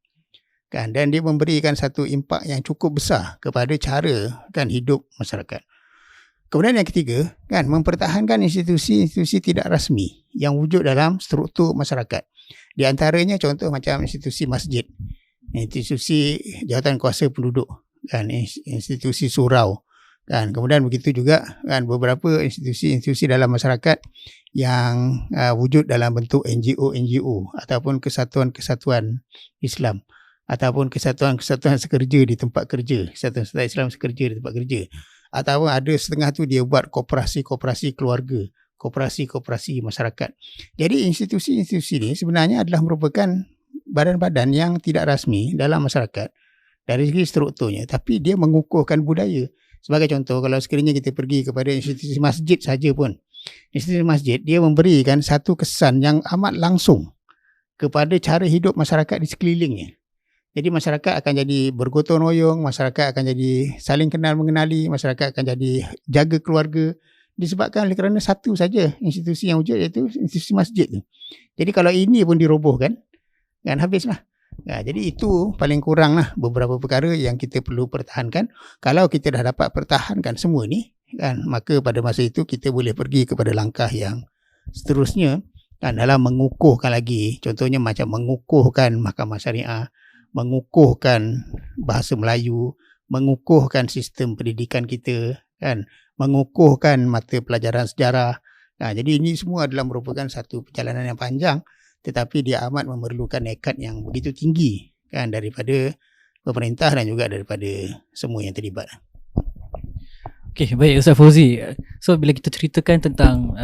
Kan, dan dia memberikan satu impak yang cukup besar kepada cara kan hidup masyarakat. Kemudian yang ketiga, kan mempertahankan institusi-institusi tidak rasmi yang wujud dalam struktur masyarakat. Di antaranya contoh macam institusi masjid, institusi jawatan kuasa penduduk, kan institusi surau, kan kemudian begitu juga kan beberapa institusi-institusi dalam masyarakat yang wujud dalam bentuk NGO ataupun kesatuan-kesatuan Islam ataupun kesatuan-kesatuan sekerja di tempat kerja, kesatuan-kesatuan Islam sekerja di tempat kerja, ataupun ada setengah tu dia buat koperasi-koperasi keluarga, koperasi-koperasi masyarakat. Jadi institusi-institusi ini sebenarnya adalah merupakan badan-badan yang tidak rasmi dalam masyarakat dari segi strukturnya, tapi dia mengukuhkan budaya. Sebagai contoh, kalau sekiranya kita pergi kepada institusi masjid saja pun, institusi masjid dia memberikan satu kesan yang amat langsung kepada cara hidup masyarakat di sekelilingnya. Jadi masyarakat akan jadi bergotong royong, masyarakat akan jadi saling kenal mengenali, masyarakat akan jadi jaga keluarga disebabkan oleh kerana satu saja institusi yang wujud iaitu institusi masjid tu. Jadi kalau ini pun dirobohkan, kan habislah. Nah, jadi itu paling kurang lah beberapa perkara yang kita perlu pertahankan. Kalau kita dah dapat pertahankan semua ni, kan, maka pada masa itu kita boleh pergi kepada langkah yang seterusnya, kan, dalam mengukuhkan lagi. Contohnya macam mengukuhkan mahkamah syariah, mengukuhkan bahasa Melayu, mengukuhkan sistem pendidikan kita, kan, mengukuhkan mata pelajaran sejarah. Nah, jadi ini semua adalah merupakan satu perjalanan yang panjang, tetapi dia amat memerlukan nekat yang begitu tinggi, kan, daripada pemerintah dan juga daripada semua yang terlibat. Okey, baik Ustaz Fauzi. So bila kita ceritakan tentang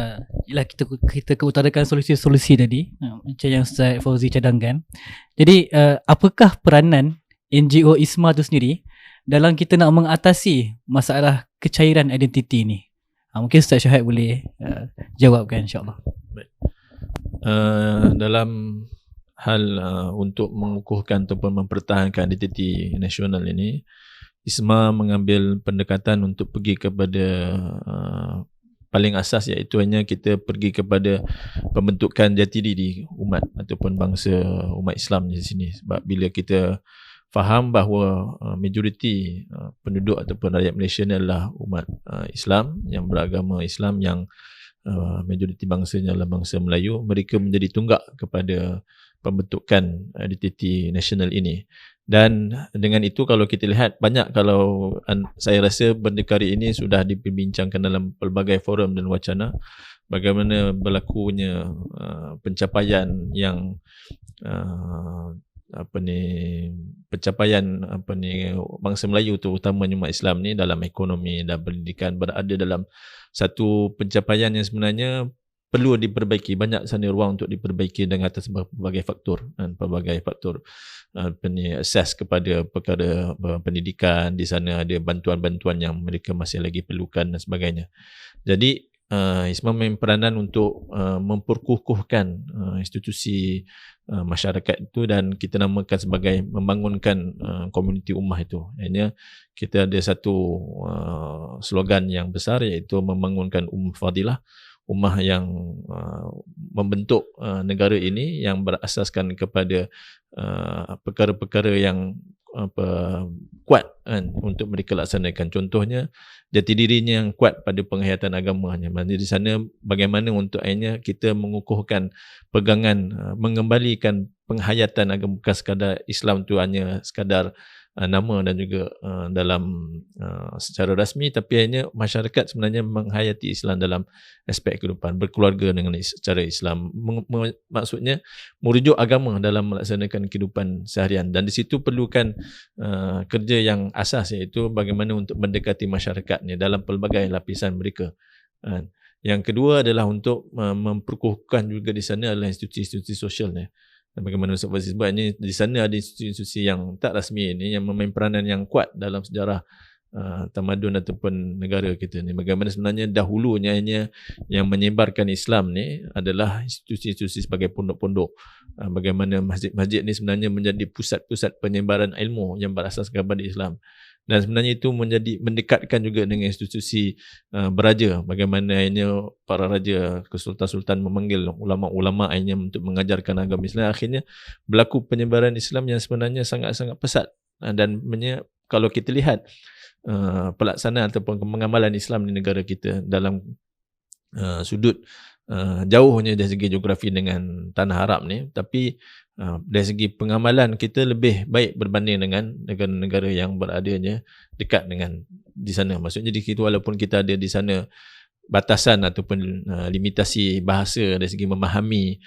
kita keutarakan solusi-solusi tadi, macam yang Ustaz Fauzi cadangkan. Jadi apakah peranan NGO ISMA tu sendiri dalam kita nak mengatasi masalah kecairan identiti ni? Mungkin Ustaz Syahid boleh jawabkan, insya-Allah. Baik. Dalam hal untuk mengukuhkan ataupun mempertahankan identiti nasional ini, ISMA mengambil pendekatan untuk pergi kepada paling asas, iaitu hanya kita pergi kepada pembentukan jati diri umat ataupun bangsa umat Islam di sini. Sebab bila kita faham bahawa majoriti penduduk ataupun rakyat Malaysia ni adalah umat Islam yang beragama Islam, yang majoriti bangsanya adalah bangsa Melayu, mereka menjadi tunggak kepada pembentukan identiti nasional ini. Dan dengan itu kalau kita lihat banyak, kalau saya rasa berdekari ini sudah diperbincangkan dalam pelbagai forum dan wacana, bagaimana berlakunya pencapaian yang bangsa Melayu tu, utamanya umat Islam ni, dalam ekonomi dan pendidikan, berada dalam satu pencapaian yang sebenarnya perlu diperbaiki. Banyak sana ruang untuk diperbaiki dengan atas berbagai faktor, dan berbagai faktor akses kepada perkara pendidikan. Di sana ada bantuan-bantuan yang mereka masih lagi perlukan dan sebagainya. Jadi ISMA mempunyai peranan untuk memperkukuhkan institusi masyarakat itu, dan kita namakan sebagai membangunkan komuniti ummah itu. Hanya kita ada satu slogan yang besar, iaitu membangunkan ummah fadilah, ummah yang membentuk negara ini yang berasaskan kepada perkara-perkara yang kuat kan untuk mereka laksanakan. Contohnya jati dirinya yang kuat pada penghayatan agamanya. Maksudnya di sana bagaimana untuk akhirnya kita mengukuhkan pegangan, mengembalikan penghayatan agama, bukan sekadar Islam tu hanya sekadar nama dan juga dalam secara rasmi, tapi hanya masyarakat sebenarnya menghayati Islam dalam aspek kehidupan, berkeluarga dengan secara Islam. Maksudnya merujuk agama dalam melaksanakan kehidupan seharian, dan di situ perlukan kerja yang asas, iaitu bagaimana untuk mendekati masyarakat ni dalam pelbagai lapisan mereka. Yang kedua adalah untuk memperkukuhkan juga di sana adalah institusi-institusi sosial ni. Dan bagaimana Ustaz Fazil sebutnya, di sana ada institusi yang tak rasmi ini yang memain peranan yang kuat dalam sejarah tamadun ataupun negara kita ni. Bagaimana sebenarnya dahulunya hanya yang menyebarkan Islam ni adalah institusi-institusi sebagai pondok-pondok. Bagaimana masjid-masjid ni sebenarnya menjadi pusat-pusat penyebaran ilmu yang berasaskan kepada Islam. Dan sebenarnya itu mendekatkan juga dengan institusi beraja. Bagaimana akhirnya para raja, kesultan-sultan memanggil ulama-ulama akhirnya untuk mengajarkan agama Islam. Akhirnya berlaku penyebaran Islam yang sebenarnya sangat-sangat pesat. Dan kalau kita lihat pelaksanaan ataupun pengamalan Islam di negara kita dalam sudut jauhnya dari segi geografi dengan tanah Arab ni, tapi dari segi pengamalan kita lebih baik berbanding dengan negara-negara yang beradanya dekat dengan di sana. Maksudnya di situ walaupun kita ada di sana batasan ataupun limitasi bahasa dari segi memahami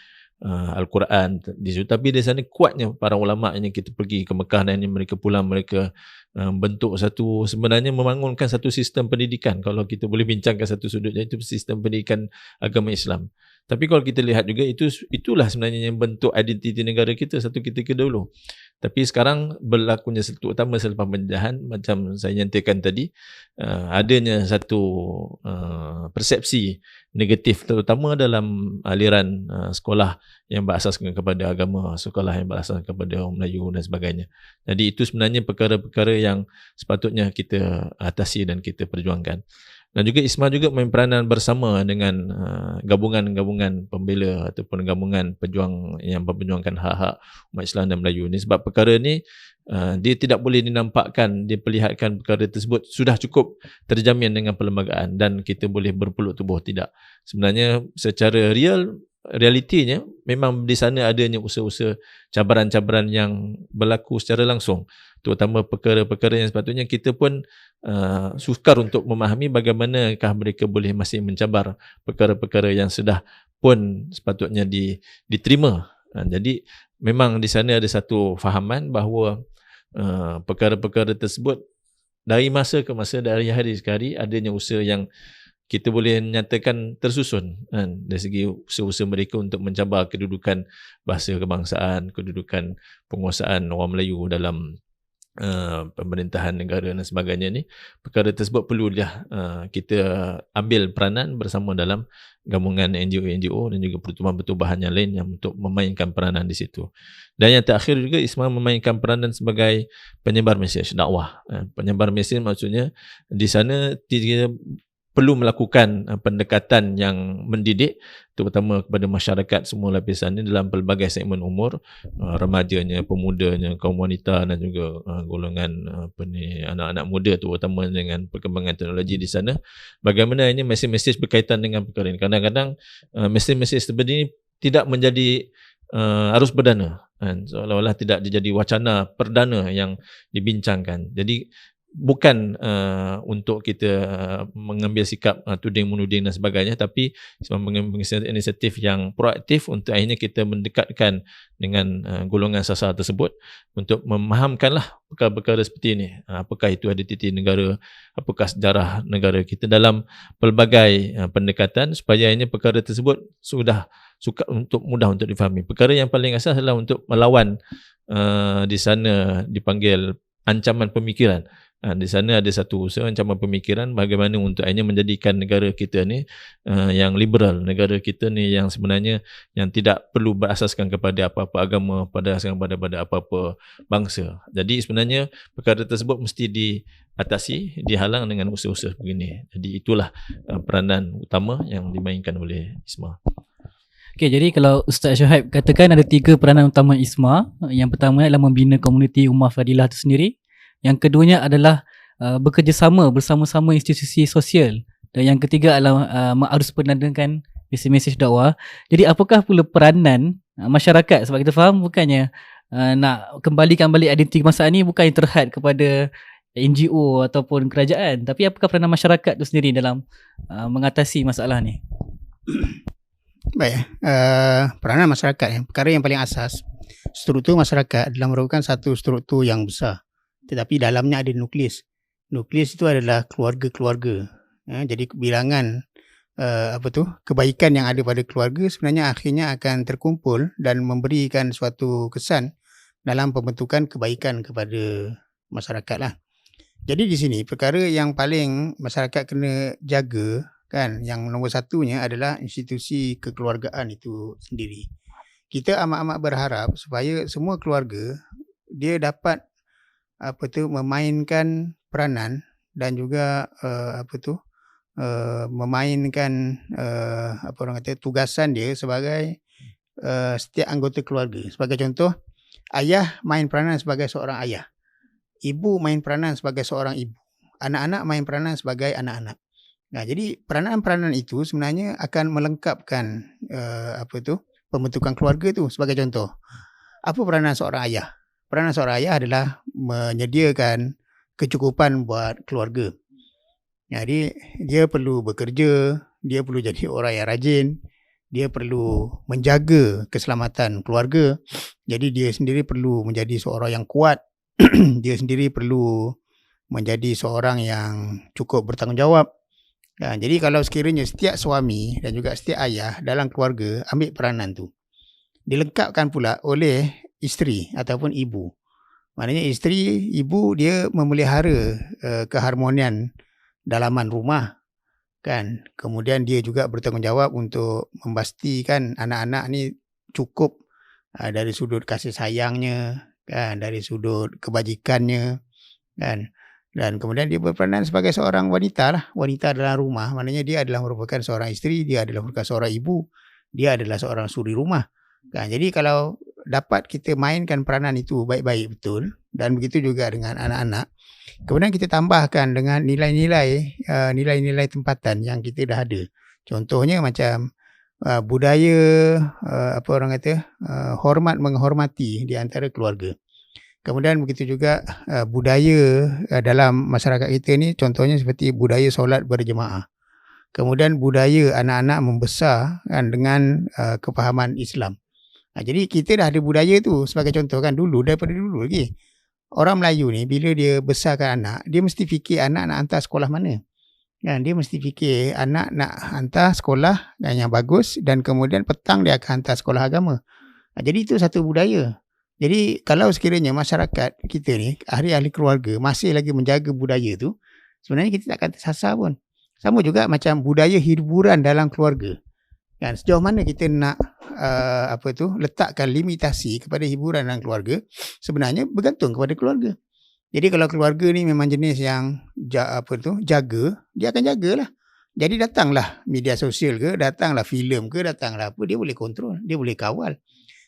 Al-Quran di situ, tapi di sana kuatnya para ulama yang kita pergi ke Mekah dan mereka pulang, mereka bentuk satu, sebenarnya membangunkan satu sistem pendidikan. Kalau kita boleh bincangkan satu sudutnya, itu sistem pendidikan agama Islam. Tapi kalau kita lihat juga itulah sebenarnya yang bentuk identiti negara kita satu ketika dahulu. Tapi sekarang berlakunya satu utama selepas penjajahan, macam saya nyatakan tadi, adanya satu persepsi negatif terutama dalam aliran sekolah yang berasaskan kepada agama, sekolah yang berasaskan kepada orang Melayu dan sebagainya. Jadi itu sebenarnya perkara-perkara yang sepatutnya kita atasi dan kita perjuangkan. Dan juga ISMA juga main peranan bersama dengan gabungan-gabungan pembela ataupun gabungan pejuang yang memperjuangkan hak-hak umat Islam dan Melayu ni. Sebab perkara ni dia tidak boleh dinampakkan, diperlihatkan perkara tersebut sudah cukup terjamin dengan perlembagaan dan kita boleh berpeluk tubuh. Tidak. Sebenarnya secara realitinya memang di sana adanya usaha-usaha cabaran-cabaran yang berlaku secara langsung, terutama perkara-perkara yang sepatutnya kita pun sukar untuk memahami bagaimanakah mereka boleh masih mencabar perkara-perkara yang sudah pun sepatutnya diterima. Jadi memang di sana ada satu fahaman bahawa perkara-perkara tersebut dari masa ke masa, dari hari ke hari adanya usaha yang kita boleh nyatakan tersusun dari segi usaha-usaha mereka untuk mencabar kedudukan bahasa kebangsaan, kedudukan penguasaan orang Melayu dalam pemerintahan negara dan sebagainya ni. Perkara tersebut perlu kita ambil peranan bersama dalam gabungan NGO-NGO dan juga pertubuhan-pertubuhan yang lain yang untuk memainkan peranan di situ. Dan yang terakhir juga ISMA memainkan peranan sebagai penyebar mesej dakwah. Penyebar mesej maksudnya di sana dia perlu melakukan pendekatan yang mendidik terutama kepada masyarakat semua lapisan ini dalam pelbagai segmen umur, remajanya, pemudanya, kaum wanita dan juga golongan anak-anak muda terutama dengan perkembangan teknologi di sana. Bagaimana ini mesej-mesej berkaitan dengan perkara ini. Kadang-kadang mesej-mesej seperti ini tidak menjadi arus berdana, seolah-olah tidak jadi wacana perdana yang dibincangkan. Jadi bukan untuk kita mengambil sikap tuding-menuding dan sebagainya, tapi mengambil inisiatif yang proaktif untuk akhirnya kita mendekatkan dengan golongan sasar tersebut untuk memahamkanlah perkara-perkara seperti ini. Apakah itu identiti negara, apakah sejarah negara kita dalam pelbagai pendekatan supaya akhirnya perkara tersebut sudah mudah untuk difahami. Perkara yang paling asas adalah untuk melawan di sana dipanggil ancaman pemikiran. Di sana ada satu usaha ancaman pemikiran bagaimana untuk akhirnya menjadikan negara kita ni yang liberal, negara kita ni yang sebenarnya yang tidak perlu berasaskan kepada apa-apa agama, berasaskan pada apa-apa bangsa. Jadi sebenarnya perkara tersebut mesti diatasi, dihalang dengan usaha-usaha begini. Jadi itulah peranan utama yang dimainkan oleh ISMA. Okay, jadi kalau Ustaz Syuhaib katakan ada 3 peranan utama ISMA. Yang pertama adalah membina komuniti Ummah Fadilah itu sendiri. Yang keduanya adalah bekerjasama bersama-sama institusi sosial. Dan yang ketiga adalah harus penandakan mesej dakwah. Jadi apakah pula peranan masyarakat? Sebab kita faham bukannya nak kembalikan balik identiti kebangsaan ni bukan yang terhad kepada NGO ataupun kerajaan. Tapi apakah peranan masyarakat itu sendiri dalam mengatasi masalah ni? Baik, peranan masyarakat, perkara yang paling asas, struktur masyarakat adalah merupakan satu struktur yang besar, tetapi dalamnya ada nukleus. Nukleus itu adalah keluarga-keluarga. Jadi bilangan kebaikan yang ada pada keluarga sebenarnya akhirnya akan terkumpul dan memberikan suatu kesan dalam pembentukan kebaikan kepada masyarakat lah. Jadi di sini perkara yang paling masyarakat kena jaga kan, yang nombor satunya adalah institusi kekeluargaan itu sendiri. Kita amat-amat berharap supaya semua keluarga dia dapat memainkan peranan dan juga memainkan tugasan dia sebagai setiap anggota keluarga. Sebagai contoh, ayah main peranan sebagai seorang ayah, ibu main peranan sebagai seorang ibu, anak-anak main peranan sebagai anak-anak. Nah, jadi peranan-peranan itu sebenarnya akan melengkapkan pembentukan keluarga tu. Sebagai contoh, apa peranan seorang ayah? Peranan seorang ayah adalah menyediakan kecukupan buat keluarga. Jadi dia perlu bekerja, dia perlu jadi orang yang rajin, dia perlu menjaga keselamatan keluarga. Jadi dia sendiri perlu menjadi seorang yang kuat. Dia sendiri perlu menjadi seorang yang cukup bertanggungjawab. Jadi kalau sekiranya setiap suami dan juga setiap ayah dalam keluarga ambil peranan tu, dilengkapkan pula oleh isteri ataupun ibu. Maknanya isteri, ibu dia memelihara keharmonian dalaman rumah kan. Kemudian dia juga bertanggungjawab untuk memastikan anak-anak ni cukup dari sudut kasih sayangnya kan, dari sudut kebajikannya kan. Dan kemudian dia berperanan sebagai seorang wanita lah, wanita dalam rumah. Maknanya dia adalah merupakan seorang isteri, dia adalah merupakan seorang ibu, dia adalah seorang suri rumah kan. Jadi kalau dapat kita mainkan peranan itu baik-baik betul, dan begitu juga dengan anak-anak, kemudian kita tambahkan dengan nilai-nilai tempatan yang kita dah ada. Contohnya macam budaya hormat menghormati di antara keluarga. Kemudian begitu juga budaya dalam masyarakat kita ni, contohnya seperti budaya solat berjemaah. Kemudian budaya anak-anak membesar kan, dengan kefahaman Islam. Jadi kita dah ada budaya tu sebagai contoh kan, daripada dulu lagi. Orang Melayu ni bila dia besarkan anak, dia mesti fikir anak nak hantar sekolah mana. Kan, dia mesti fikir anak nak hantar sekolah yang bagus dan kemudian petang dia akan hantar sekolah agama. Jadi itu satu budaya. Jadi kalau sekiranya masyarakat kita ni, ahli-ahli keluarga masih lagi menjaga budaya tu, sebenarnya kita tak akan tersasar pun. Sama juga macam budaya hiburan dalam keluarga. Kan, sejauh mana kita nak letakkan limitasi kepada hiburan dalam keluarga, sebenarnya bergantung kepada keluarga. Jadi kalau keluarga ni memang jenis yang jaga, dia akan jagalah. Jadi datanglah media sosial ke, datanglah filem ke, datanglah apa, dia boleh kontrol, dia boleh kawal.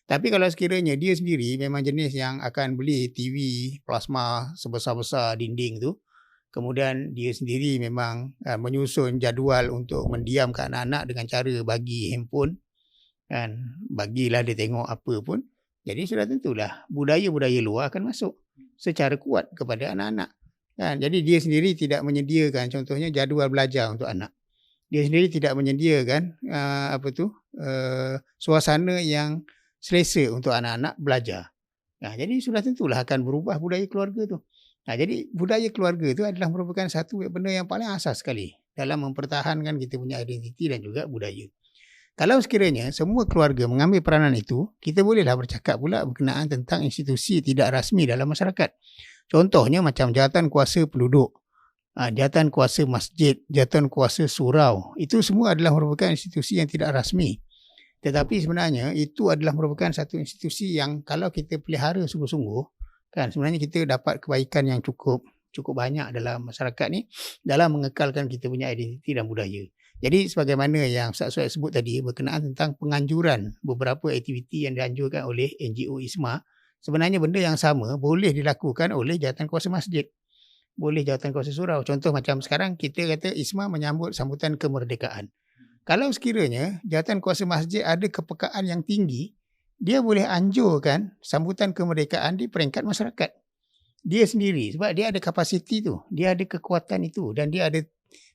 Tapi kalau sekiranya dia sendiri memang jenis yang akan beli TV plasma sebesar-besar dinding tu, kemudian dia sendiri memang menyusun jadual untuk mendiamkan anak-anak dengan cara bagi handphone, kan, bagilah dia tengok apa pun. Jadi sudah tentulah budaya-budaya luar akan masuk secara kuat kepada anak-anak. Kan, jadi dia sendiri tidak menyediakan contohnya jadual belajar untuk anak. Dia sendiri tidak menyediakan suasana yang selesa untuk anak-anak belajar. Jadi sudah tentulah akan berubah budaya keluarga tu. Jadi budaya keluarga tu adalah merupakan satu benda yang paling asas sekali dalam mempertahankan kita punya identiti dan juga budaya. Kalau sekiranya semua keluarga mengambil peranan itu, kita bolehlah bercakap pula berkenaan tentang institusi tidak rasmi dalam masyarakat. Contohnya macam jawatan kuasa penduduk, jawatan kuasa masjid, jawatan kuasa surau. Itu semua adalah merupakan institusi yang tidak rasmi. Tetapi sebenarnya itu adalah merupakan satu institusi yang kalau kita pelihara sungguh-sungguh, kan, sebenarnya kita dapat kebaikan yang cukup banyak dalam masyarakat ni dalam mengekalkan kita punya identiti dan budaya. Jadi sebagaimana yang Ustaz Suhaib sebut tadi berkenaan tentang penganjuran beberapa aktiviti yang dianjurkan oleh NGO ISMA, sebenarnya benda yang sama boleh dilakukan oleh jawatankuasa masjid, boleh jawatankuasa surau. Contoh macam sekarang kita kata ISMA menyambut sambutan kemerdekaan. Kalau sekiranya jawatankuasa masjid ada kepekaan yang tinggi, dia boleh anjurkan sambutan kemerdekaan di peringkat masyarakat. Dia sendiri sebab dia ada kapasiti tu, dia ada kekuatan itu dan dia ada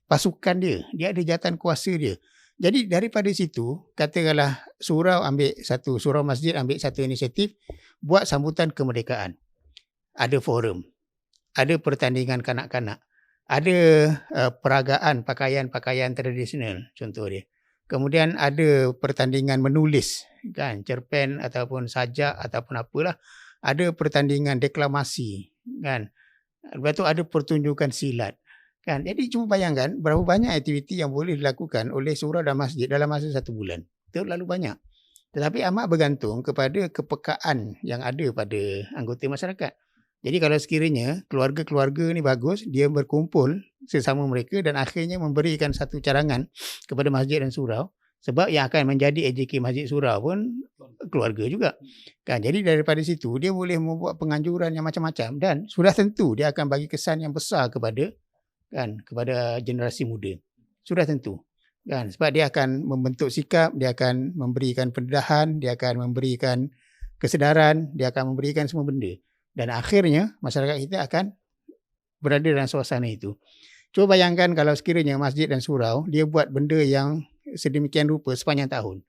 pasukan dia ada jawatankuasa dia. Jadi daripada situ, katakanlah surau masjid ambil satu inisiatif buat sambutan kemerdekaan. Ada forum, ada pertandingan kanak-kanak, ada peragaan pakaian-pakaian tradisional contoh dia. Kemudian ada pertandingan menulis kan, cerpen ataupun sajak ataupun apalah. Ada pertandingan deklamasi kan. Lepas tu ada pertunjukan silat. Kan? Jadi cuba bayangkan berapa banyak aktiviti yang boleh dilakukan oleh surau dan masjid dalam masa 1 bulan. Terlalu banyak. Tetapi amat bergantung kepada kepekaan yang ada pada anggota masyarakat. Jadi kalau sekiranya keluarga-keluarga ni bagus, dia berkumpul sesama mereka dan akhirnya memberikan satu carangan kepada masjid dan surau, sebab yang akan menjadi AJK Masjid Surau pun keluarga juga. Kan? Jadi daripada situ dia boleh membuat penganjuran yang macam-macam dan sudah tentu dia akan bagi kesan yang besar kepada generasi muda. Sudah tentu. Kan? Sebab dia akan membentuk sikap, dia akan memberikan pendedahan, dia akan memberikan kesedaran, dia akan memberikan semua benda. Dan akhirnya masyarakat kita akan berada dalam suasana itu. Cuba bayangkan kalau sekiranya masjid dan surau, dia buat benda yang sedemikian rupa sepanjang tahun.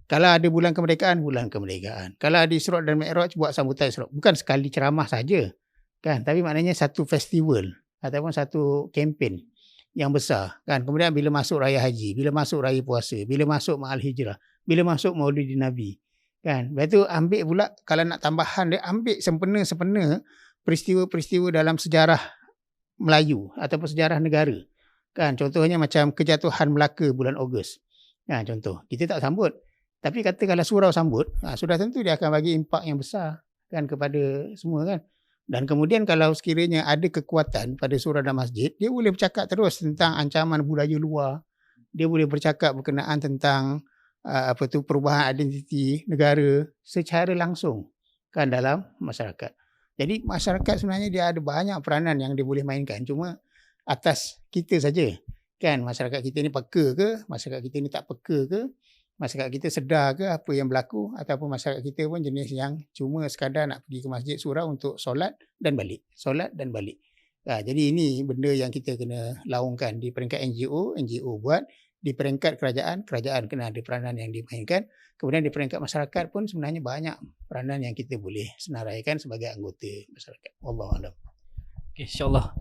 Kalau ada bulan kemerdekaan, bulan kemerdekaan. Kalau ada Isra' dan Mi'raj, buat sambutan Isra'. Bukan sekali ceramah saja. Kan? Tapi maknanya satu festival ataupun satu kempen yang besar kan. Kemudian bila masuk raya haji, bila masuk raya puasa, bila masuk Ma'al Hijrah, bila masuk Maulidin Nabi kan. Lepas tu ambil pula, kalau nak tambahan dia ambil sempena-sempena peristiwa-peristiwa dalam sejarah Melayu ataupun sejarah negara kan. Contohnya macam kejatuhan Melaka bulan Ogos kan, contoh kita tak sambut, tapi kata kalau surau sambut, sudah tentu dia akan bagi impak yang besar kan kepada semua kan. Dan kemudian kalau sekiranya ada kekuatan pada surau dan masjid, dia boleh bercakap terus tentang ancaman budaya luar. Dia boleh bercakap berkenaan tentang perubahan identiti negara secara langsung kan dalam masyarakat. Jadi masyarakat sebenarnya dia ada banyak peranan yang dia boleh mainkan. Cuma atas kita saja kan, masyarakat kita ni peka ke, masyarakat kita ni tak peka ke, masyarakat kita sedar ke apa yang berlaku, ataupun masyarakat kita pun jenis yang cuma sekadar nak pergi ke masjid surau untuk solat dan balik. Jadi ini benda yang kita kena laungkan di peringkat NGO buat, di peringkat kerajaan kena ada peranan yang dimainkan. Kemudian di peringkat masyarakat pun sebenarnya banyak peranan yang kita boleh senaraikan sebagai anggota masyarakat. Wallahualam. Okay, insyaAllah.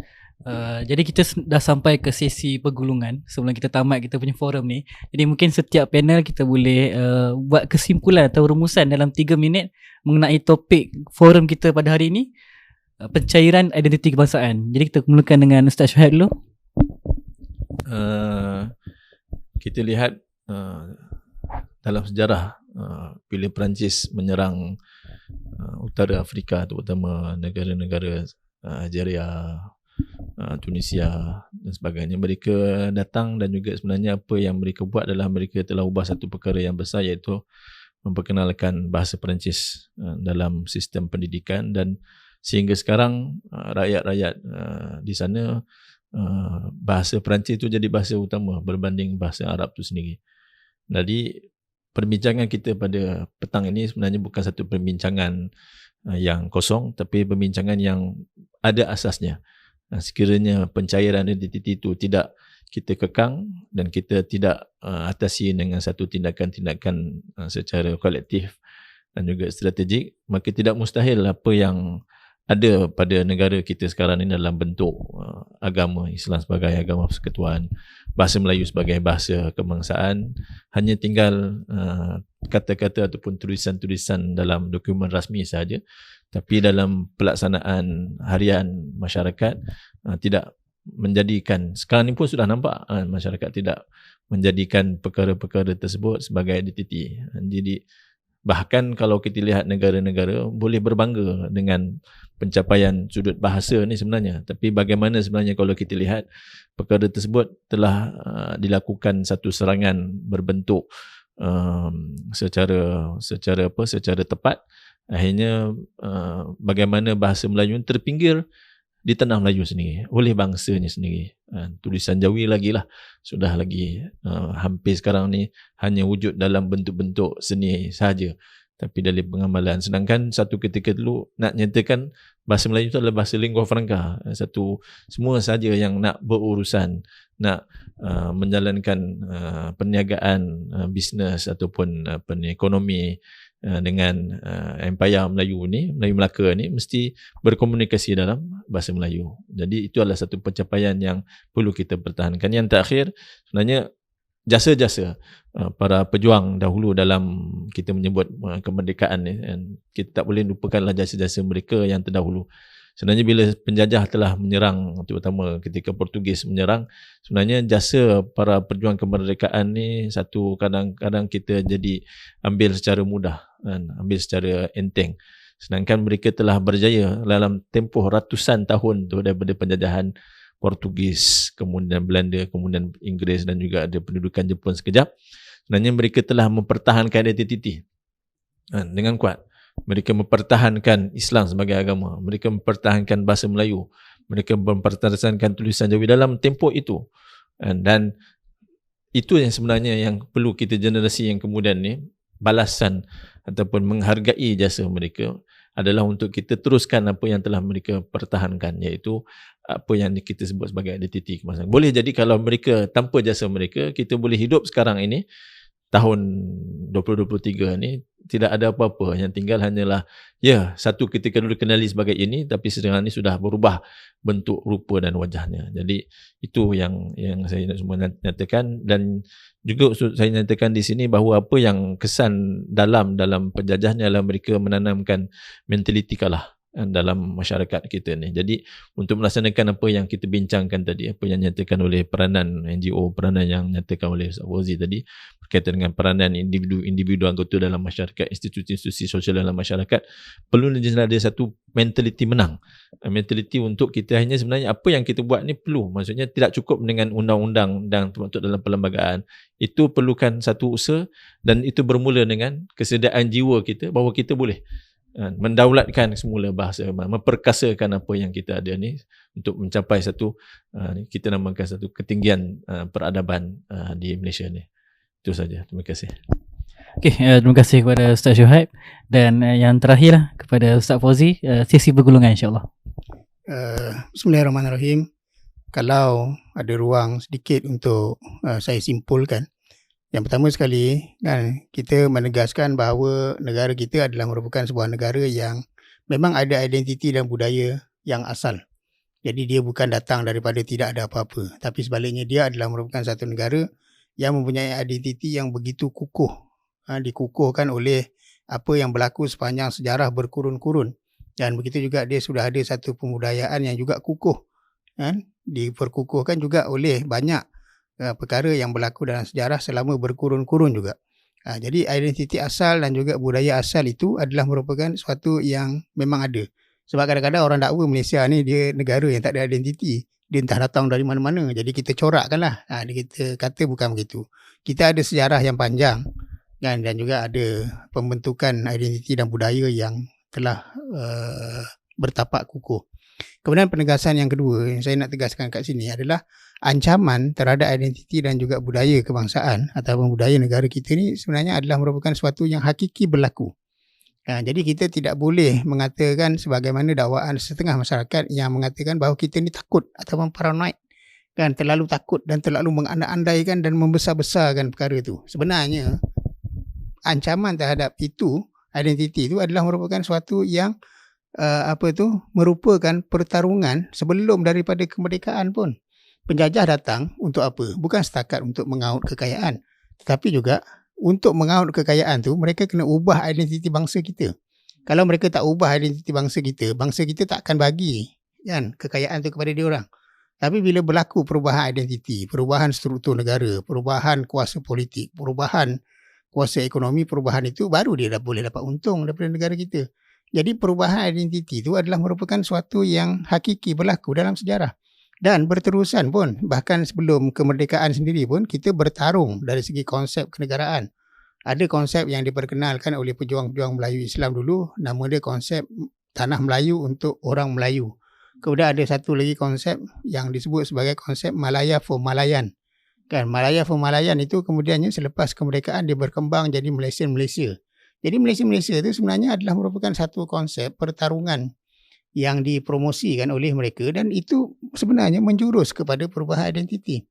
Jadi kita dah sampai ke sesi pergulungan sebelum kita tamat kita punya forum ni. Jadi mungkin setiap panel kita boleh buat kesimpulan atau rumusan dalam 3 minit mengenai topik forum kita pada hari ini, pencairan identiti kebangsaan. Jadi kita mulakan dengan Ustaz Suhaib dulu. Kita lihat dalam sejarah bila Perancis menyerang utara Afrika, terutama negara-negara Algeria, Tunisia dan sebagainya, mereka datang dan juga sebenarnya apa yang mereka buat adalah mereka telah ubah satu perkara yang besar, iaitu memperkenalkan bahasa Perancis dalam sistem pendidikan, dan sehingga sekarang rakyat-rakyat di sana bahasa Perancis itu jadi bahasa utama berbanding bahasa Arab itu sendiri. Jadi perbincangan kita pada petang ini sebenarnya bukan satu perbincangan yang kosong, tapi perbincangan yang ada asasnya. Sekiranya pencairan identiti itu tidak kita kekang dan kita tidak atasi dengan satu tindakan-tindakan secara kolektif dan juga strategik, maka tidak mustahil apa yang ada pada negara kita sekarang ini dalam bentuk agama Islam sebagai agama persekutuan, bahasa Melayu sebagai bahasa kebangsaan, hanya tinggal kata-kata ataupun tulisan-tulisan dalam dokumen rasmi saja. Tapi dalam pelaksanaan harian masyarakat tidak menjadikan, sekarang ni pun sudah nampak masyarakat tidak menjadikan perkara-perkara tersebut sebagai identiti. Jadi Bahkan kalau kita lihat negara-negara boleh berbangga dengan pencapaian sudut bahasa ni sebenarnya. Tapi bagaimana sebenarnya kalau kita lihat perkara tersebut telah dilakukan satu serangan berbentuk secara tepat, akhirnya bagaimana bahasa Melayu terpinggir di tanah Melayu sendiri oleh bangsanya sendiri. Tulisan Jawi lagi lah sudah lagi hampir sekarang ni hanya wujud dalam bentuk-bentuk seni sahaja, tapi dari pengamalan. Sedangkan satu ketika dulu nak nyatakan bahasa Melayu itu adalah bahasa lingua franca, semua sahaja yang nak berurusan, nak menjalankan perniagaan, bisnes ataupun ekonomi dengan Empire Melayu ni, Melayu Melaka ni, mesti berkomunikasi dalam bahasa Melayu. Jadi itu adalah satu pencapaian yang perlu kita pertahankan. Yang terakhir, sebenarnya jasa-jasa para pejuang dahulu dalam kita menyebut kemerdekaan ni, kita tak boleh lupakanlah jasa-jasa mereka yang terdahulu. Sebenarnya bila penjajah telah menyerang, terutama ketika Portugis menyerang, sebenarnya jasa para pejuang kemerdekaan ni satu kadang-kadang kita jadi ambil secara mudah, ambil secara enteng. Sedangkan mereka telah berjaya dalam tempoh ratusan tahun tu, daripada penjajahan Portugis, kemudian Belanda, kemudian Inggeris dan juga ada pendudukan Jepun sekejap. Sebenarnya mereka telah mempertahankan identiti dengan kuat. Mereka mempertahankan Islam sebagai agama. Mereka mempertahankan bahasa Melayu. Mereka mempertahankan tulisan Jawi dalam tempoh itu. Dan itu yang sebenarnya yang perlu kita generasi yang kemudian ni balasan ataupun menghargai jasa mereka adalah untuk kita teruskan apa yang telah mereka pertahankan, iaitu apa yang kita sebut sebagai identiti kebangsaan. Boleh jadi kalau mereka, tanpa jasa mereka, kita boleh hidup sekarang ini, tahun 2023 ni, tidak ada apa-apa. Yang tinggal hanyalah, satu ketika dulu kenali sebagai ini, tapi sekarang ni sudah berubah bentuk, rupa dan wajahnya. Jadi itu yang saya nak semua nyatakan. Dan juga saya nyatakan di sini bahawa apa yang kesan dalam penjajahnya adalah mereka menanamkan mentaliti kalah dalam masyarakat kita ni. Jadi untuk melaksanakan apa yang kita bincangkan tadi, apa yang nyatakan oleh peranan NGO, peranan yang nyatakan oleh Ustaz Fauzi tadi berkaitan dengan peranan individu anggota dalam masyarakat, institusi-institusi sosial dalam masyarakat, perlu ada satu mentaliti menang, mentaliti untuk kita. Hanya sebenarnya apa yang kita buat ni perlu, maksudnya tidak cukup dengan undang-undang dan termasuk dalam perlembagaan. Itu perlukan satu usaha, dan itu bermula dengan kesediaan jiwa kita bahawa kita boleh mendaulatkan semula bahasa, memperkasakan apa yang kita ada ni untuk mencapai satu kita namakan satu ketinggian peradaban di Malaysia ni. Itu saja. Terima kasih. Okey, terima kasih kepada Ustaz Syuhaib, dan yang terakhir kepada Ustaz Fauzi, sesi bergulungan insya-Allah. Bismillahirrahmanirrahim. Kalau ada ruang sedikit untuk saya simpulkan, yang pertama sekali kan, kita menegaskan bahawa negara kita adalah merupakan sebuah negara yang memang ada identiti dan budaya yang asal. Jadi dia bukan datang daripada tidak ada apa-apa, tapi sebaliknya dia adalah merupakan satu negara yang mempunyai identiti yang begitu kukuh, dikukuhkan oleh apa yang berlaku sepanjang sejarah berkurun-kurun. Dan begitu juga dia sudah ada satu pembudayaan yang juga kukuh, kan? Diperkukuhkan juga oleh banyak perkara yang berlaku dalam sejarah selama berkurun-kurun juga. Jadi identiti asal dan juga budaya asal itu adalah merupakan sesuatu yang memang ada. Sebab kadang-kadang orang dakwa Malaysia ni dia negara yang tak ada identiti. Dia entah datang dari mana-mana. Jadi kita corakkanlah. Kita kata bukan begitu. Kita ada sejarah yang panjang, kan, dan juga ada pembentukan identiti dan budaya yang telah bertapak kukuh. Kemudian penegasan yang kedua yang saya nak tegaskan kat sini adalah ancaman terhadap identiti dan juga budaya kebangsaan ataupun budaya negara kita ni sebenarnya adalah merupakan sesuatu yang hakiki berlaku. Jadi kita tidak boleh mengatakan sebagaimana dakwaan setengah masyarakat yang mengatakan bahawa kita ni takut ataupun paranoid, kan, terlalu takut dan terlalu mengandai-andaikan dan membesar-besarkan perkara itu. Sebenarnya ancaman terhadap itu, identiti itu adalah merupakan sesuatu yang merupakan pertarungan sebelum daripada kemerdekaan pun. Penjajah datang untuk apa? Bukan setakat untuk mengaut kekayaan, tetapi juga untuk mengaut kekayaan tu mereka kena ubah identiti bangsa kita. Kalau mereka tak ubah identiti bangsa kita tak akan bagi, kan, kekayaan tu kepada dia orang. Tapi bila berlaku perubahan identiti, perubahan struktur negara, perubahan kuasa politik, perubahan kuasa ekonomi perubahan itu, baru dia dah boleh dapat untung daripada negara kita. Jadi perubahan identiti itu adalah merupakan suatu yang hakiki berlaku dalam sejarah. Dan berterusan pun, bahkan sebelum kemerdekaan sendiri pun, kita bertarung dari segi konsep kenegaraan. Ada konsep yang diperkenalkan oleh pejuang-pejuang Melayu Islam dulu, nama dia konsep Tanah Melayu untuk orang Melayu. Kemudian ada satu lagi konsep yang disebut sebagai konsep Malaya for Malayan. Kan, Malaya for Malayan itu kemudiannya selepas kemerdekaan dia berkembang jadi Malaysia. Jadi Malaysia itu sebenarnya adalah merupakan satu konsep pertarungan yang dipromosikan oleh mereka, dan itu sebenarnya menjurus kepada perubahan identiti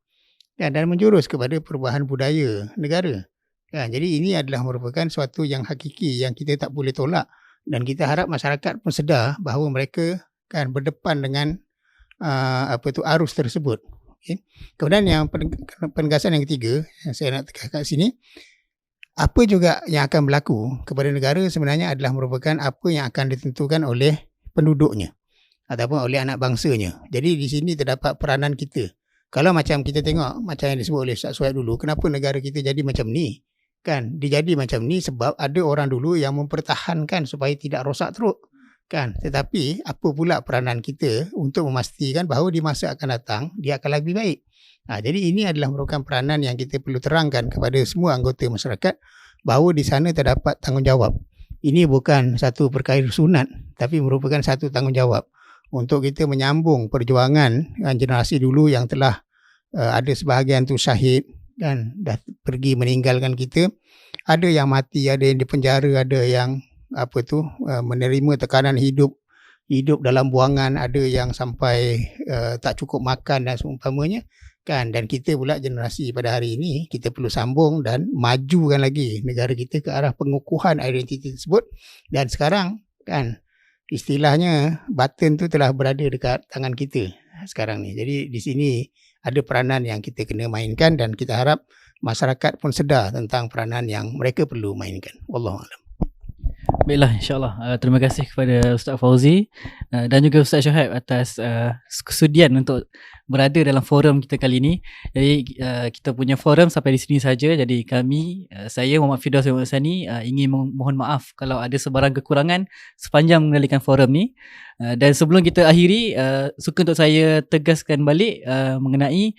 dan menjurus kepada perubahan budaya negara. Jadi ini adalah merupakan suatu yang hakiki yang kita tak boleh tolak, dan kita harap masyarakat pun sedar bahawa mereka kan berdepan dengan arus tersebut. Okay. Kemudian yang penegasan yang ketiga yang saya nak tekankan kat sini, apa juga yang akan berlaku kepada negara sebenarnya adalah merupakan apa yang akan ditentukan oleh penduduknya ataupun oleh anak bangsanya. Jadi di sini terdapat peranan kita. Kalau macam kita tengok macam yang disebut oleh Ustaz Suhaib dulu, kenapa negara kita jadi macam ni? Kan, dia jadi macam ni sebab ada orang dulu yang mempertahankan supaya tidak rosak teruk. Kan, tetapi apa pula peranan kita untuk memastikan bahawa di masa akan datang dia akan lebih baik. Jadi ini adalah merupakan peranan yang kita perlu terangkan kepada semua anggota masyarakat bahawa di sana terdapat tanggungjawab. Ini bukan satu perkara sunat, tapi merupakan satu tanggungjawab untuk kita menyambung perjuangan generasi dulu yang telah ada sebahagian tu syahid dan dah pergi meninggalkan kita. Ada yang mati, ada yang dipenjara, ada yang menerima tekanan hidup dalam buangan, ada yang sampai tak cukup makan dan seumpamanya. Kan, dan kita pula generasi pada hari ini kita perlu sambung dan majukan lagi negara kita ke arah pengukuhan identiti tersebut. Dan sekarang kan istilahnya button tu telah berada dekat tangan kita sekarang ni. Jadi di sini ada peranan yang kita kena mainkan, dan kita harap masyarakat pun sedar tentang peranan yang mereka perlu mainkan. Wallahualam. Baiklah, insyaAllah. Terima kasih kepada Ustaz Fauzi dan juga Ustaz Syuhaib atas kesudian untuk berada dalam forum kita kali ini. Jadi kita punya forum sampai di sini saja. Jadi saya Muhammad Firdaus bin Sani ingin mohon maaf kalau ada sebarang kekurangan sepanjang mengendalikan forum ni. Dan sebelum kita akhiri, suka untuk saya tegaskan balik mengenai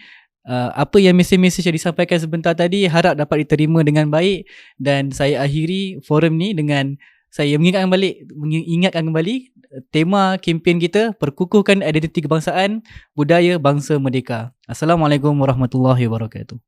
apa yang mesej-mesej yang disampaikan sebentar tadi harap dapat diterima dengan baik. Dan saya akhiri forum ni dengan saya mengingatkan kembali tema kempen kita, perkukuhkan identiti kebangsaan, budaya bangsa merdeka. Assalamualaikum warahmatullahi wabarakatuh.